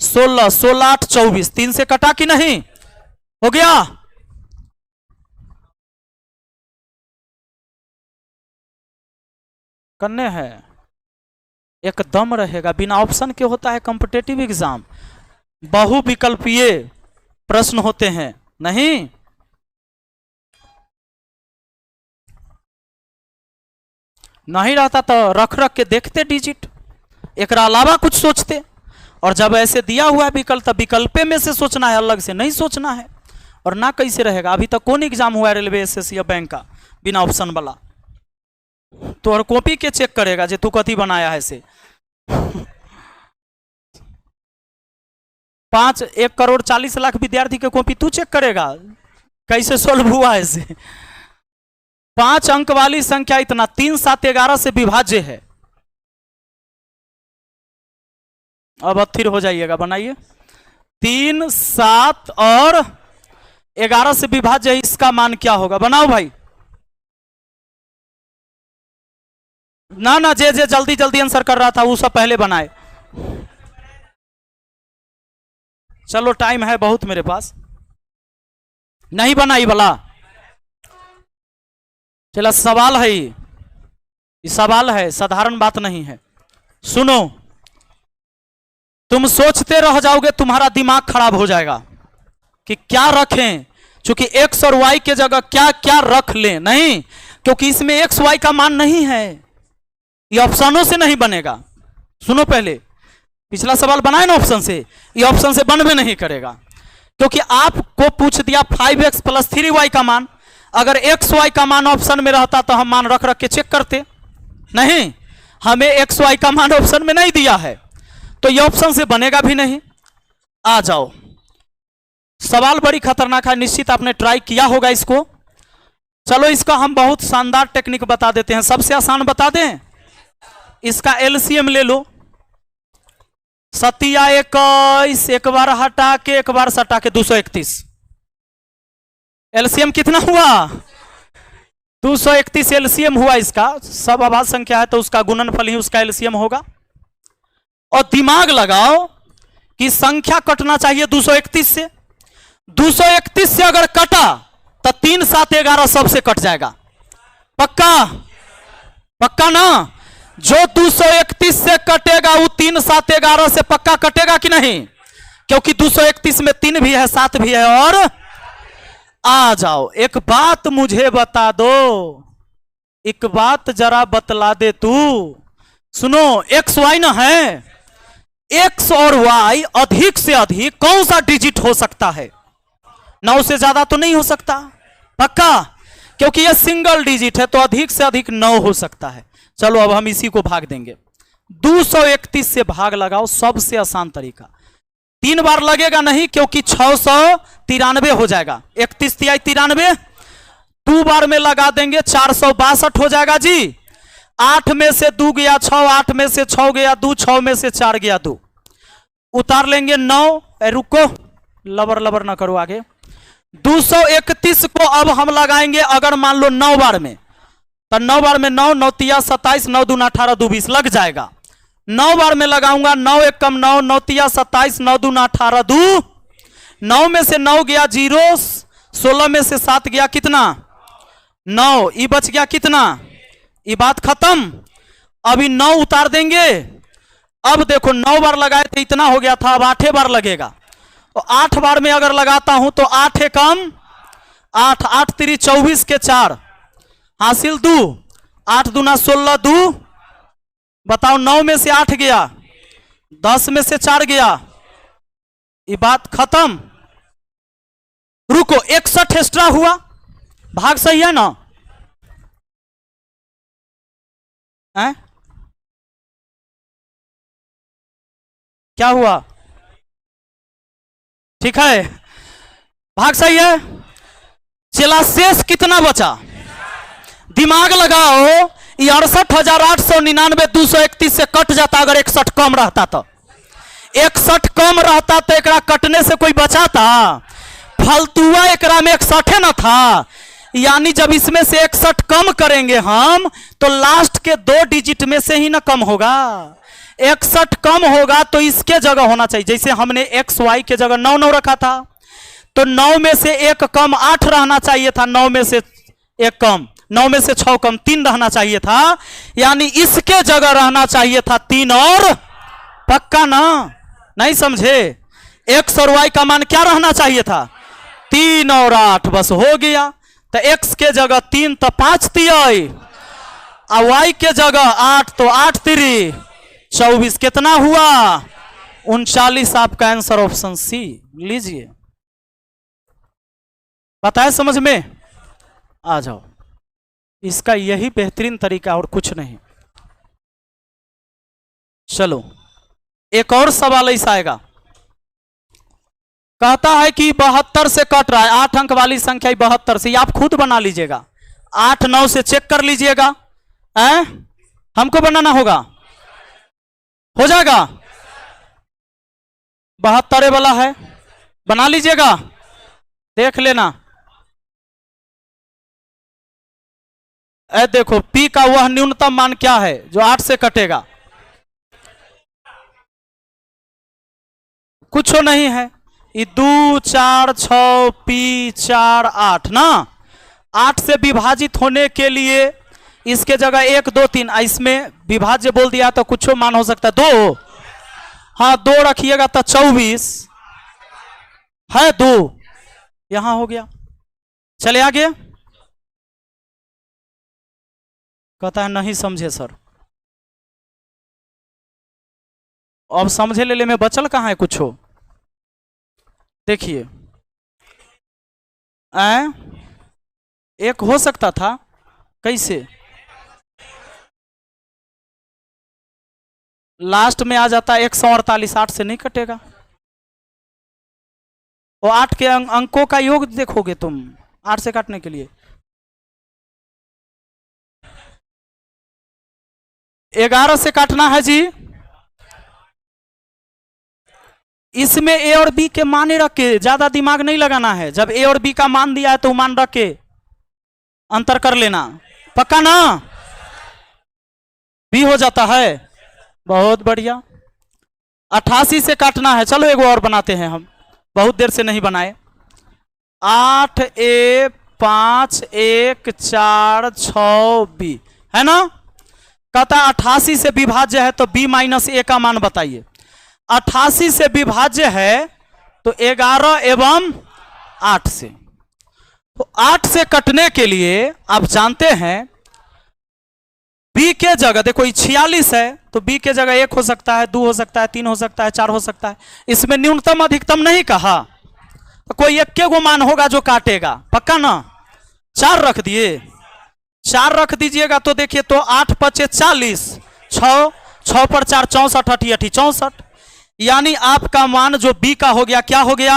Speaker 1: 16, 16 8 24, 3 से कटा कि नहीं? हो गया। करने हैं एकदम रहेगा, बिना ऑप्शन के होता है कॉम्पिटिटिव एग्जाम, बहुविकल्पीय प्रश्न होते हैं। नहीं, नहीं रहता तो रख रख के देखते डिजिट, एक अलावा कुछ सोचते। और जब ऐसे दिया हुआ है विकल्प, तब विकल्पे में से सोचना है, अलग से नहीं सोचना है। और ना कैसे रहेगा? अभी तक कौन एग्जाम हुआ है रेलवे एसएससी या बैंक का बिना ऑप्शन वाला? तो और कॉपी के चेक करेगा जे तू कथी बनाया है से। 1 करोड़ 40 लाख विद्यार्थी के कॉपी तू चेक करेगा कैसे सोल्व हुआ है से। 5 अंक वाली संख्या इतना 3 7 11 से विभाज्य है। अब अस्थिर हो जाइएगा, बनाइए। 3 7 और 11 से विभाज्य है, इसका मान क्या होगा? बनाओ भाई। ना ना, जे जे जल्दी जल्दी आंसर कर रहा था वो सब पहले बनाए। चलो टाइम है बहुत मेरे पास, नहीं बनाई वाला। चला सवाल है, ये सवाल है, साधारण बात नहीं है। सुनो, तुम सोचते रह जाओगे, तुम्हारा दिमाग खराब हो जाएगा कि क्या रखें, क्योंकि एक्स और वाई के जगह क्या क्या रख लें। नहीं, क्योंकि इसमें एक्स वाई का मान नहीं है, ये ऑप्शनों से नहीं बनेगा। सुनो, पहले पिछला सवाल बनाए ना ऑप्शन से, ये ऑप्शन से बनवे नहीं करेगा। क्योंकि आपको पूछ दिया 5x + 3y का मान, अगर एक्स वाई का मान ऑप्शन में रहता तो हम मान रख रख के चेक करते। नहीं, हमें एक्स वाई का मान ऑप्शन में नहीं दिया है, तो ये ऑप्शन से बनेगा भी नहीं। आ जाओ, सवाल बड़ी खतरनाक है, निश्चित आपने ट्राई किया होगा इसको। चलो इसका हम बहुत शानदार टेक्निक बता देते हैं, सबसे आसान बता दें। इसका एलसीएम ले लो, 7 या 21, एक बार हटा के एक बार सटा के 231। एलसीएम कितना हुआ? 231 एलसीएम हुआ इसका। सब अभाज्य संख्या है तो उसका गुणनफल ही उसका एलसीएम होगा। और दिमाग लगाओ कि संख्या कटना चाहिए 231 से। 231 से अगर कटा तो 3 7 11 सबसे कट जाएगा। पक्का? पक्का ना? जो 231 से कटेगा वो 3 7 11 से पक्का कटेगा कि नहीं? क्योंकि 231 में 3 भी है, 7 भी है। और आ जाओ, एक बात मुझे बता दो, एक बात जरा बतला दे तू। सुनो, एक्स वाई ना है, एक्स और वाई अधिक से अधिक कौन सा डिजिट हो सकता है? 9 से ज्यादा तो नहीं हो सकता। पक्का? क्योंकि यह सिंगल डिजिट है तो अधिक से अधिक 9 हो सकता है। चलो अब हम इसी को भाग देंगे। 231 से भाग लगाओ, सबसे आसान तरीका। 3 बार लगेगा नहीं, क्योंकि 693 हो जाएगा। 31 तिहाई 93, 2 बार में लगा देंगे 462 हो जाएगा जी। 8 में से 2 गया 6, 8 में से 6 गया 2, 6 में से 4 गया 2, उतार लेंगे 9। रुको, लबर लबर ना करो आगे। 231 को अब हम लगाएंगे अगर मान लो 9 बार में, तो 9 बार में 9, 9 तिया 27, 9 दूना 18, 2 20 लग जाएगा। 9 बार में लगाऊंगा 9 1 कम 9, 9 तिया 27, 9 दूना 18, 2 9 में से 9 गया 0, 16 में से 7 गया कितना 9, ये बच गया कितना, ये बात खत्म। अभी 9 उतार देंगे। अब देखो 9 बार लगाए थे इतना हो गया था, अब 8 बार लगेगा। तो 8 बार में अगर लगाता हूं तो 8 कम 8, 8 3 24 के 4 हासिल 2, 8 दूना 16, 2 बताओ 9 में से 8 गया, 10 में से 4 गया, ये बात खत्म। रुको 61 एक्स्ट्रा हुआ, भाग सही है ना? है? क्या हुआ? ठीक है, भाग सही है। चला शेष कितना बचा? दिमाग लगाओ, ये 68,899 231 से कट जाता अगर 61 कम रहता तो। 61 कम रहता तो एकरा कटने से कोई बचाता? फालतुआ एकरा में 61 न था, यानी जब इसमें से 61 कम करेंगे हम तो लास्ट के 2 डिजिट में से ही ना कम होगा। 61 कम होगा तो इसके जगह होना चाहिए, जैसे हमने एक्स वाई के जगह 9 9 रखा था, तो 9 में से 1 कम 8 रहना चाहिए था, 9 में से 1 कम 9 में से 6 कम 3 रहना चाहिए था, यानी इसके जगह रहना चाहिए था 3 और पक्का ना? नहीं समझे? एक्स और वाई का मान क्या रहना चाहिए था? 3 और 8, बस हो गया। तो एक्स के जगह 3 तो 5 तियाई, और वाई के जगह 8 तो 8 3 24, कितना हुआ? 39। आपका आंसर ऑप्शन सी लीजिए। बताए समझ में? आ जाओ, इसका यही बेहतरीन तरीका और कुछ नहीं। चलो एक और सवाल ऐसा आएगा, कहता है कि 72 से कट रहा है, 8 अंक वाली संख्या 72 से, आप खुद बना लीजिएगा, 8 9 से चेक कर लीजिएगा। हमको बनाना होगा, हो जाएगा? 72 वाला है, बना लीजिएगा, देख लेना। देखो P का वह न्यूनतम मान क्या है जो 8 से कटेगा? कुछ नहीं है, ये 2 4 6 P 4 8 ना। 8 से विभाजित होने के लिए इसके जगह 1 2 3, इसमें विभाज्य बोल दिया तो कुछ मान हो सकता है 2, हाँ 2 रखिएगा तो 24 है, 2 यहां हो गया। चले आगे। कहता है नहीं समझे सर। अब समझे ले में बचल कहाँ है कुछ हो? देखिए एक हो सकता था, कैसे लास्ट में आ जाता है 148, 8 से नहीं कटेगा। और 8 के अंकों का योग देखोगे तुम 8 से काटने के लिए, 11 से काटना है जी। इसमें ए और बी के माने रख के ज्यादा दिमाग नहीं लगाना है, जब ए और बी का मान दिया है तो मान रख के अंतर कर लेना, पक्का ना? बी हो जाता है, बहुत बढ़िया। 88 से काटना है, चलो एक और बनाते हैं, हम बहुत देर से नहीं बनाए। 8 A 5 1 4 6 B है ना। कहता 88 से विभाज्य है तो B माइनस A का मान बताइए। 88 से विभाज्य है तो 11 एवं 8 से, तो 8 से कटने के लिए आप जानते हैं B के जगह, देखो 46 है तो B के जगह 1 हो सकता है, 2 हो सकता है, 3 हो सकता है, 4 हो सकता है। इसमें न्यूनतम अधिकतम नहीं कहा, तो कोई एक के गो मान होगा जो काटेगा, पक्का ना? 4 रख दिए, 4 रख दीजिएगा तो देखिए तो 8 5 40, 6 पर 4 64, 88 64, यानी आपका मान जो B का हो गया क्या हो गया?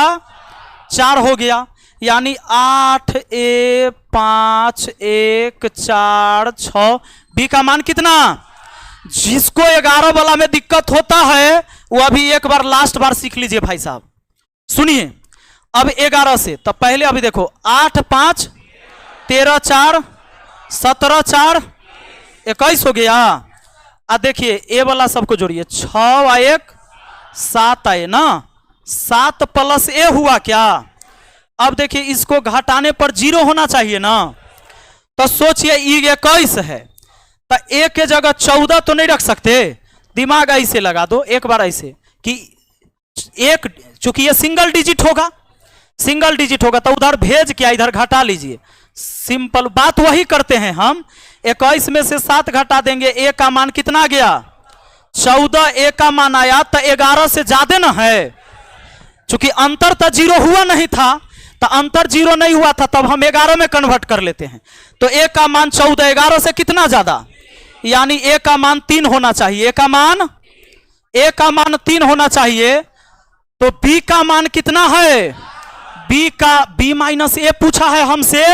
Speaker 1: 4 हो गया। यानी 8 A 5 1 4 6। बी का मान कितना? जिसको 11 वाला में दिक्कत होता है वो अभी एक बार लास्ट बार सीख लीजिए भाई साहब। सुनिए अब 11 से, तब पहले अभी देखो 8 5 13 4 17 4 21 हो गया। अब देखिए ए वाला सबको जोड़िए, 6 और 1 7 आए ना, 7 प्लस ए हुआ क्या? अब देखिए इसको घटाने पर 0 होना चाहिए ना, तो सोचिए ये 21 है तो ए के जगह 14 तो नहीं रख सकते। दिमाग ऐसे लगा दो एक बार ऐसे कि एक, चूंकि ये सिंगल डिजिट होगा, सिंगल डिजिट होगा तो उधर भेज के इधर घटा लीजिए। सिंपल बात वही करते हैं हम। 21 में से 7 घटा देंगे, ए का मान कितना गया? 14। ए का मान आया तो 11 से ज्यादा ना है, चूंकि अंतर तो 0 हुआ नहीं था, तो अंतर 0 नहीं हुआ था तब हम 11 में कन्वर्ट कर लेते हैं। तो ए का मान 14, 11 से कितना ज्यादा, यानी ए का मान 3 होना चाहिए। ए का मान 3 होना चाहिए। तो बी का मान कितना है? बी माइनस ए पूछा है हमसे,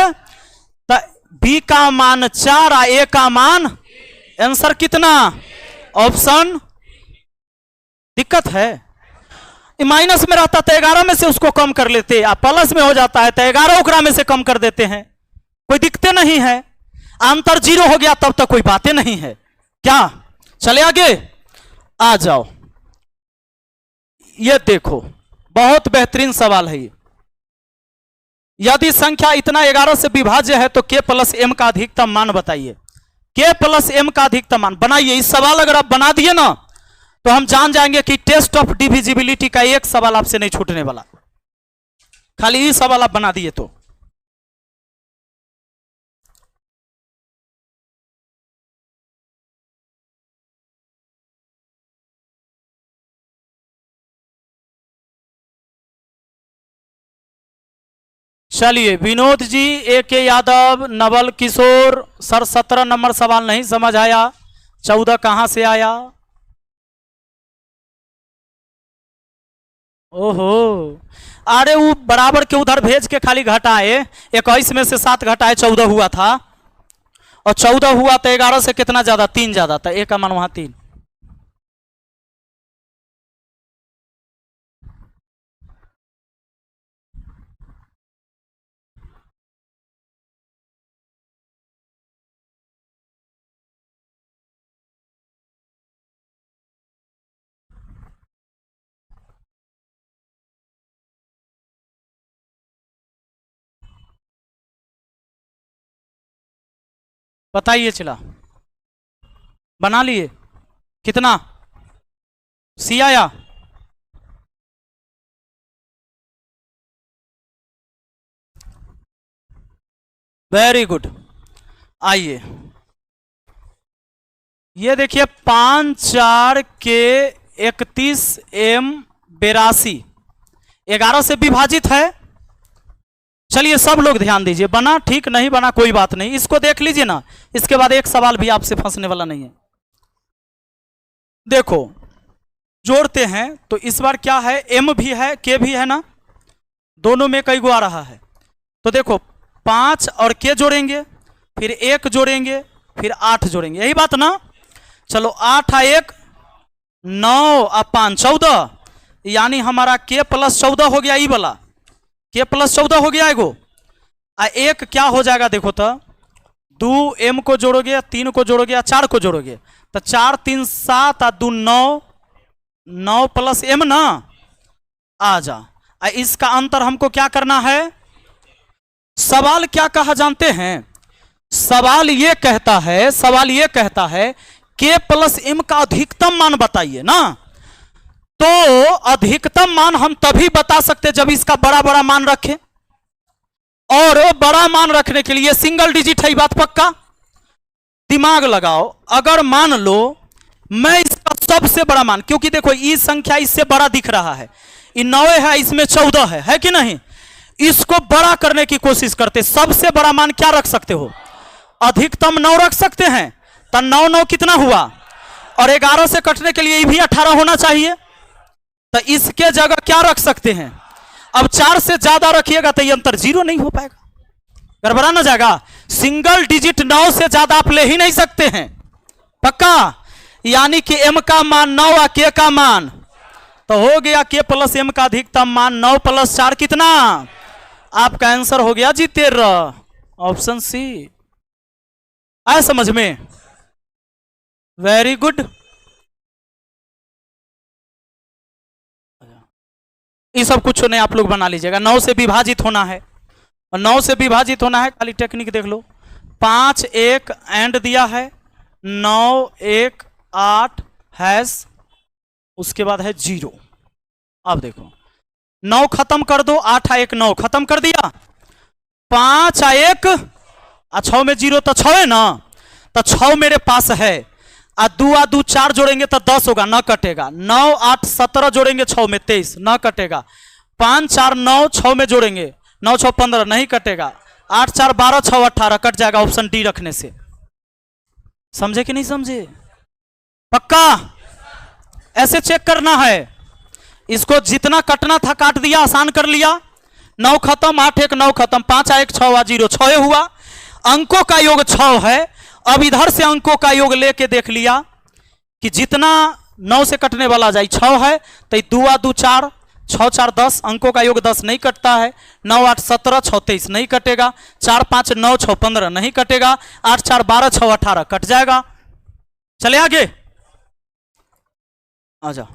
Speaker 1: तो बी का मान 4 और ए का मान, आंसर कितना? ऑप्शन। दिक्कत है, माइनस में रहता तो 11 में से उसको कम कर लेते, आप प्लस में हो जाता है तो 11 उकरा में से कम कर देते हैं, कोई दिक्कत नहीं है। अंतर 0 हो गया तब तक कोई बातें नहीं है क्या? चले आगे आ जाओ। ये देखो बहुत बेहतरीन सवाल है ये। यदि संख्या इतना 11 से विभाज्य है तो k प्लस m का अधिकतम मान बताइए। k प्लस m का अधिकतम मान बनाइए। इस सवाल अगर आप बना दिए ना तो हम जान जाएंगे कि टेस्ट ऑफ डिविजिबिलिटी का एक सवाल आपसे नहीं छूटने वाला, खाली ये सवाल आप बना दिए तो। चलिए विनोद जी, ए के यादव, नवल किशोर सर, 17 नंबर सवाल नहीं समझ आया, 14 कहां से आया? ओहो, अरे वो बराबर के उधर भेज के खाली घटाए, 21 में से 7 घटाए 14 हुआ था, और 14 हुआ तो 11 से कितना ज्यादा? 3 ज्यादा था। ए का मान वहां 3। बताइए, चला बना लिए? कितना सी आया? Very good. आइए ये देखिए 5 4 के 31 M 82 11 से विभाजित है। चलिए सब लोग ध्यान दीजिए, बना ठीक नहीं बना कोई बात नहीं, इसको देख लीजिए ना, इसके बाद एक सवाल भी आपसे फंसने वाला नहीं है। देखो जोड़ते हैं तो इस बार क्या है, M भी है K भी है ना, दोनों में कई गो आ रहा है। तो देखो 5 और K जोड़ेंगे, फिर 1 जोड़ेंगे, फिर 8 जोड़ेंगे, यही बात ना। चलो 8 और 1 9 और 5 14, यानी हमारा K प्लस 14 हो गया, ई वाला K प्लस 14 हो गया एगो। एक क्या हो जाएगा देखो तो, 2 M को जोड़ोगे, 3 को जोड़ोगे, 4 को जोड़ोगे, तो 4 3 7 और 2 9, 9 प्लस M ना आ जा। इसका अंतर हमको क्या करना है? सवाल क्या कहा जानते हैं? सवाल ये कहता है K प्लस M का अधिकतम मान बताइए ना। तो अधिकतम मान हम तभी बता सकते जब इसका बड़ा बड़ा मान रखें, और बड़ा मान रखने के लिए सिंगल डिजिट है, बात पक्का। दिमाग लगाओ, अगर मान लो मैं इसका सबसे बड़ा मान, क्योंकि देखो ये संख्या इससे बड़ा दिख रहा है, ये 9 है, इसमें 14 है कि नहीं, इसको बड़ा करने की कोशिश करते, सबसे बड़ा मान क्या रख सकते हो? अधिकतम 9 रख सकते हैं। तो 9 9 कितना हुआ, और 11 से कटने के लिए ये भी 18 होना चाहिए। तो इसके जगह क्या रख सकते हैं? अब 4 से ज्यादा रखिएगा तो ये अंतर 0 नहीं हो पाएगा, गड़बड़ा ना जाएगा। सिंगल डिजिट 9 से ज्यादा आप ले ही नहीं सकते हैं, पक्का। यानी कि m का मान 9 और k का मान, तो हो गया k प्लस m का अधिकतम मान 9 प्लस 4 कितना, आपका आंसर हो गया जी 13, ऑप्शन सी। आया समझ में? Very good. ये सब कुछ नहीं, आप लोग बना लीजिएगा। 9 से विभाजित होना है, और 9 से विभाजित होना है, खाली टेक्निक देख लो। 5 1 एंड दिया है, 9 1 8 हैश, उसके बाद है 0। अब देखो 9 खत्म कर दो, 8 1 9 खत्म कर दिया, 5 1 6 में 0 तो 6 है ना, तो 6 मेरे पास है, 2 2 4 जोड़ेंगे तो 10 होगा, ना कटेगा। 9 8 17 जोड़ेंगे 6 में 23, ना कटेगा। 5 4 9 6 में जोड़ेंगे, 9 6 15 नहीं कटेगा। 8 4 12 6 18 कट जाएगा, ऑप्शन डी रखने से। समझे कि नहीं समझे? पक्का ऐसे चेक करना है, इसको जितना कटना था काट दिया, आसान कर लिया। 9 खत्म, 8 1 9 खत्म, 5 1 6 0 6 हुआ। अंकों का योग 6 है। अब इधर से अंकों का योग लेके देख लिया कि जितना 9 से कटने वाला जाए 6 है, तो 2 2 4 6 4 10, अंकों का योग 10 नहीं कटता है। 9 8 17 6 23 नहीं कटेगा। 4 5 9 6 15 नहीं कटेगा। 8 4 12 6 18 कट जाएगा। चले आगे, आ जाओ।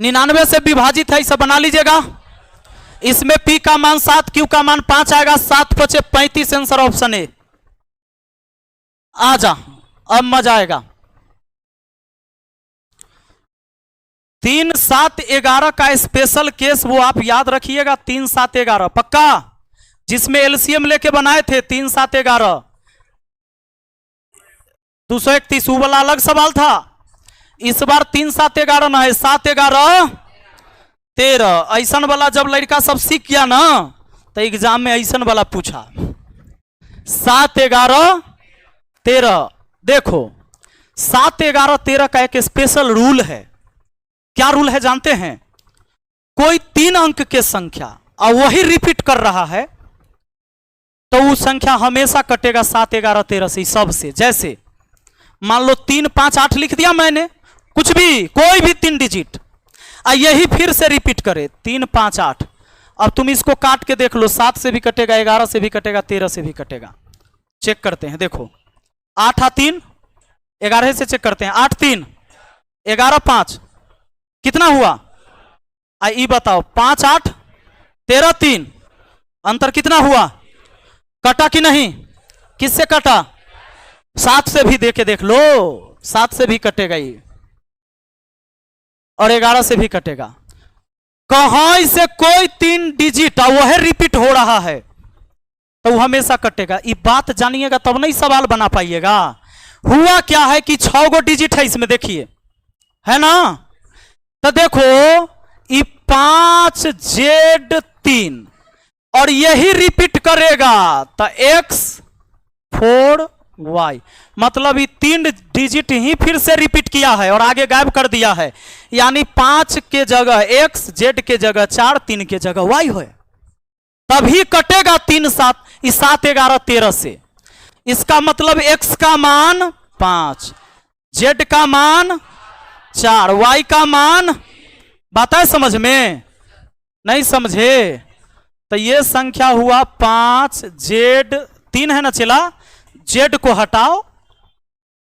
Speaker 1: 99 से विभाजित है, इसे बना लीजिएगा। इसमें P का मान 7, Q का मान 5 आएगा। 7 5 35, आंसर ऑप्शन ए। आ जा, अब मजा आएगा। 3 7 11 का स्पेशल केस वो आप याद रखिएगा। 3 7 11 पक्का, जिसमें एलसीएम लेके बनाए थे। 3 7 11 231 वो वाला अलग सवाल था। इस बार 3 7 11 ना है, 7 11 13। ऐसा वाला जब लड़का सब सीख गया ना, तो एग्जाम में ऐसा वाला पूछा। 7 11 13। देखो 7 11 13 का एक स्पेशल रूल है। क्या रूल है जानते हैं? कोई 3 अंक के संख्या और वही रिपीट कर रहा है, तो वो संख्या हमेशा कटेगा 7 11 13 से, सबसे। जैसे मान लो 3 5 8 लिख दिया मैंने, कुछ भी, कोई भी 3 डिजिट, और यही फिर से रिपीट करे 3 5 8। अब तुम इसको काट के देख लो, 7 से भी कटेगा, 11 से भी कटेगा, 13 से भी कटेगा। चेक करते हैं, देखो 8 3 11 से चेक करते हैं। 8 3 11 5 कितना हुआ? ये बताओ, 5 8 13 3, अंतर कितना हुआ? कटा कि नहीं? किससे कटा? 7 से भी देके देख लो, 7 से भी कटेगा ये, और 11 से भी कटेगा। कहां से कोई 3 डिजिट वह रिपीट हो रहा है, तो वो हमेशा कटेगा। ये बात जानिएगा तब नहीं सवाल बना पाइएगा। हुआ क्या है कि 6 गो डिजिट है इसमें, देखिए, है ना? तो देखो ये 5 Z 3, और यही रिपीट करेगा, तो X 4 Y, मतलब ये 3 डिजिट ही फिर से रिपीट किया है और आगे गायब कर दिया है। यानी 5 के जगह X, Z के जगह 4, 3 के जगह Y है, तभी कटेगा 3 7, 7 11 13 से। इसका मतलब X का मान 5, Z का मान 4, Y का मान, बात है समझ में? नहीं समझे? तो ये संख्या हुआ 5 Z 3 है ना चला, Z को हटाओ,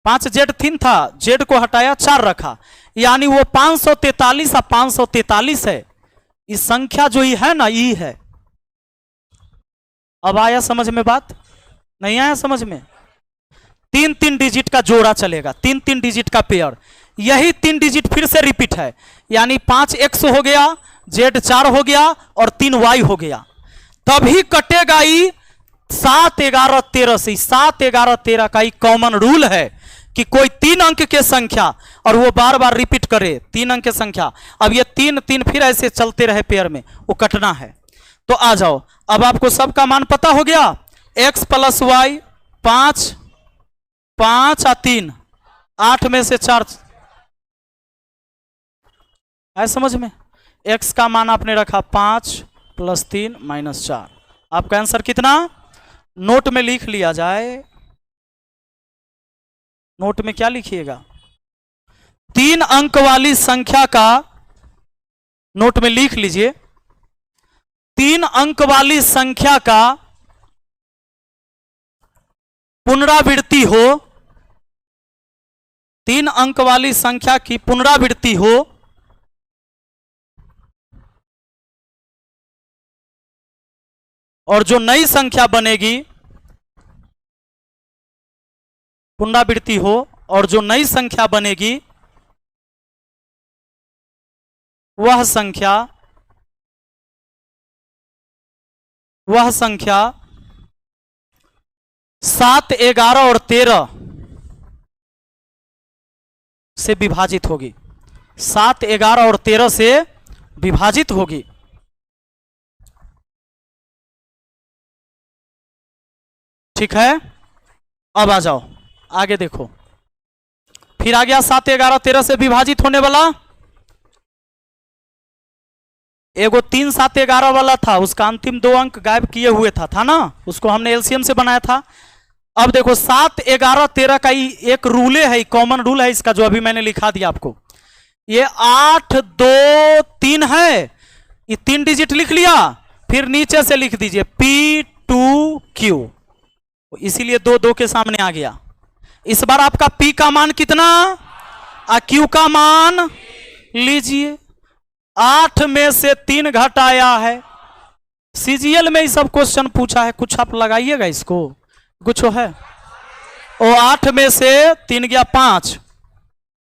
Speaker 1: 5 Z 3 था, Z को हटाया 4 रखा, यानी वो 543 और 543 है। इस संख्या जो ही है ना, ये है। अब आया समझ में बात? नहीं आया समझ में? 3 3 डिजिट का जोड़ा चलेगा, 3 3 डिजिट का पेयर। यही 3 डिजिट फिर से रिपीट है, यानी 5 X हो गया, Z 4 हो गया, और 3 Y हो गया, तभी कटेगा ये 7 11 13 से। 7 11 13 का कॉमन रूल है कि कोई 3 अंक के संख्या और वो बार बार रिपीट करे 3 अंक की संख्या। अब ये 3 3 फिर ऐसे चलते रहे पेयर में, वो कटना है। तो आ जाओ, अब आपको सबका मान पता हो गया। X प्लस Y 5 5 और 3, 8 में से 4 है समझ में? x का मान आपने रखा 5 + 3 - 4। आपका आंसर कितना? नोट में लिख लिया जाए। नोट में क्या लिखिएगा? 3 अंक वाली संख्या का, नोट में लिख लीजिए, 3 अंक वाली संख्या का पुनरावृत्ति हो, 3 अंक वाली संख्या की पुनरावृत्ति हो और जो नई संख्या बनेगी, पुनरावृत्ति हो और जो नई संख्या बनेगी वह संख्या 7, 11 और 13 से विभाजित होगी। 7, 11 और 13 से विभाजित होगी। ठीक है, अब आ जाओ आगे देखो। फिर आ गया 7, 11, 13 से विभाजित होने वाला। एगो 3, 7, 11 वाला था, उसका अंतिम 2 अंक गायब किए हुए था ना, उसको हमने एलसीएम से बनाया था। अब देखो 7, 11, 13 का एक रूल है, कॉमन रूल है इसका, जो अभी मैंने लिखा दिया आपको। ये 8, 2, 3 है, ये 3 डिजिट लिख लिया, फिर नीचे से लिख दीजिए P2Q, इसीलिए 2 2 के सामने आ गया। इस बार आपका P का मान कितना और Q का मान लीजिए। 8 में से 3 घटाया है। सीजीएल में ये सब क्वेश्चन पूछा है, कुछ आप लगाइएगा इसको, कुछ है। और 8 में से 3 गया 5,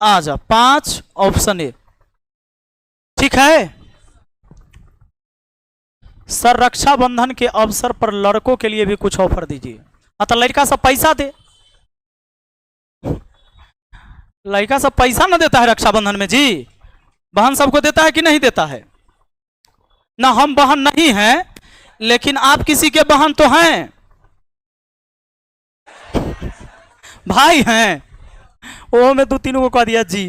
Speaker 1: आ जा 5, ऑप्शन ए। ठीक है सर, रक्षाबंधन के अवसर पर लड़कों के लिए भी कुछ ऑफर दीजिए। तो लड़का सब पैसा दे, लड़का सब पैसा ना देता है रक्षाबंधन में जी, बहन सबको देता है कि नहीं देता है? ना हम बहन नहीं हैं, लेकिन आप किसी के बहन तो हैं, भाई हैं। वो मैं 2-3 को कह दिया जी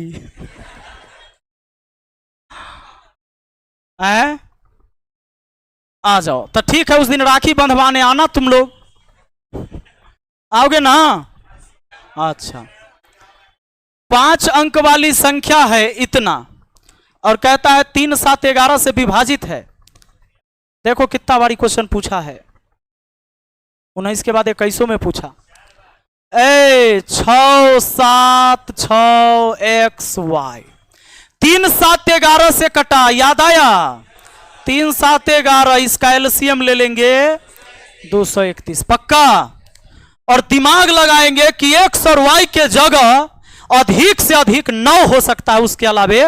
Speaker 1: है। आ जाओ तो ठीक है, उस दिन राखी बंधवाने आना तुम लोग, आओगे ना? अच्छा, 5 अंक वाली संख्या है इतना, और कहता है 3, 7, 11 से विभाजित है। देखो कितना बारी क्वेश्चन पूछा है, 19 के बाद 21 में पूछा। 6, 7, 6 XY, 3, 7, 11 से कटा, याद आया? 3, 7, 11, इसका एलसीएम ले लेंगे 231, पक्का। और दिमाग लगाएंगे कि x और y के जगह अधिक से अधिक 9 हो सकता है, उसके अलावे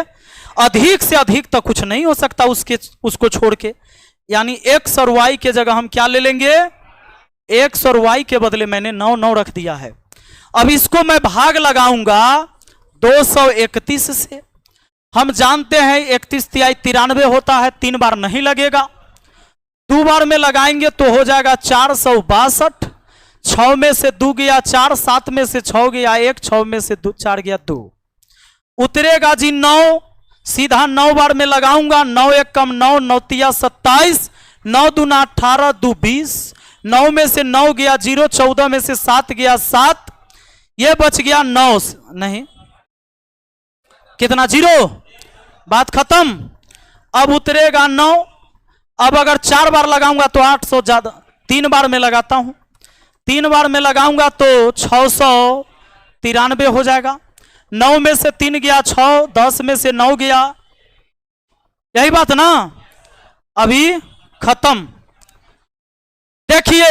Speaker 1: अधिक से अधिक तो कुछ नहीं हो सकता उसको छोड़ के। यानी x और y के जगह हम क्या ले लेंगे? x और y के बदले मैंने 9 9 रख दिया है। अब इसको मैं भाग लगाऊंगा 231 से। हम जानते हैं 31 तिहाई 93 होता है, 3 बार नहीं लगेगा, 2 बार में लगाएंगे तो हो जाएगा 462। 6 में से 2 गया 4, 7 में से 6 गया 1, 6 में से 4 गया 2, उतरेगा जी 9। सीधा 9 बार में लगाऊंगा, 9 1 कम 9, 9 तिया 27, 9 दूना 18, 2 20, 9 में से 9 गया 0, 14 में से 7 गया 7, ये बच गया 9, नहीं कितना 0, बात खत्म। अब उतरेगा 9। अब अगर 4 बार लगाऊंगा तो 800 ज्यादा, 3 बार में लगाता हूं, 3 बार में लगाऊंगा तो 693 हो जाएगा। 9 में से 3 गया 6, 10 में से 9 गया, यही बात ना। अभी खत्म। देखिए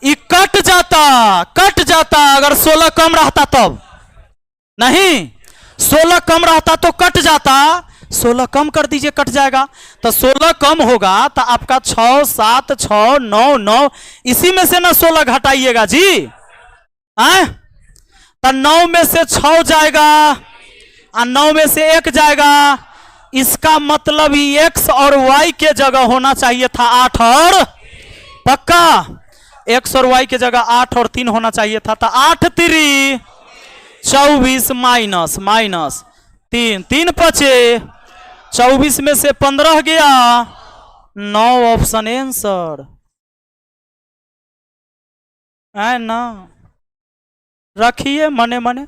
Speaker 1: ये कट जाता अगर 16 कम रहता तब, नहीं 16 कम रहता तो कट जाता। 16 कम कर दीजिए, कट जाएगा। तो 16 कम होगा तो आपका 6 7 6 9 9, इसी में से ना 16 घटाइएगा जी, हैं? तो 9 में से 6 जाएगा और 9 में से 1 जाएगा। इसका मतलब ही x और y के जगह होना चाहिए था 8 और, पक्का x और y के जगह 8 और 3 होना चाहिए था। तो 8 3 24 माइनस 3, 3 5 24 में से 15 गया, 9 ऑप्शन आंसर है ना। रखिए मने मने,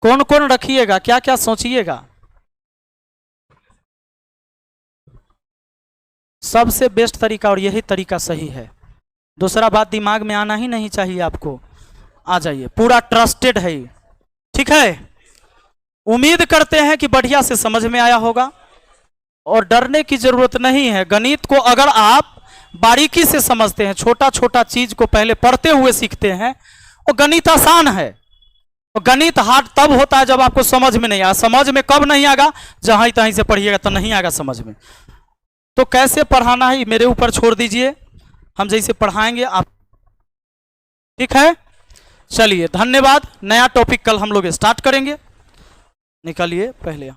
Speaker 1: कौन कौन रखिएगा, क्या क्या सोचिएगा। सबसे बेस्ट तरीका और यही तरीका सही है। दूसरा बात दिमाग में आना ही नहीं चाहिए आपको। आ जाइए, पूरा ट्रस्टेड है, ठीक है। उम्मीद करते हैं कि बढ़िया से समझ में आया होगा और डरने की जरूरत नहीं है। गणित को अगर आप बारीकी से समझते हैं, छोटा छोटा चीज को पहले पढ़ते हुए सीखते हैं, और गणित आसान है। और गणित हार्ड तब होता है जब आपको समझ में नहीं आया। समझ में कब नहीं आएगा, जहां तहीं से पढ़िएगा तो नहीं आएगा समझ में। तो कैसे पढ़ाना है मेरे ऊपर छोड़ दीजिए, हम जैसे पढ़ाएंगे आप, ठीक है। चलिए धन्यवाद। नया टॉपिक कल हम लोग स्टार्ट करेंगे। निकलिए पहले।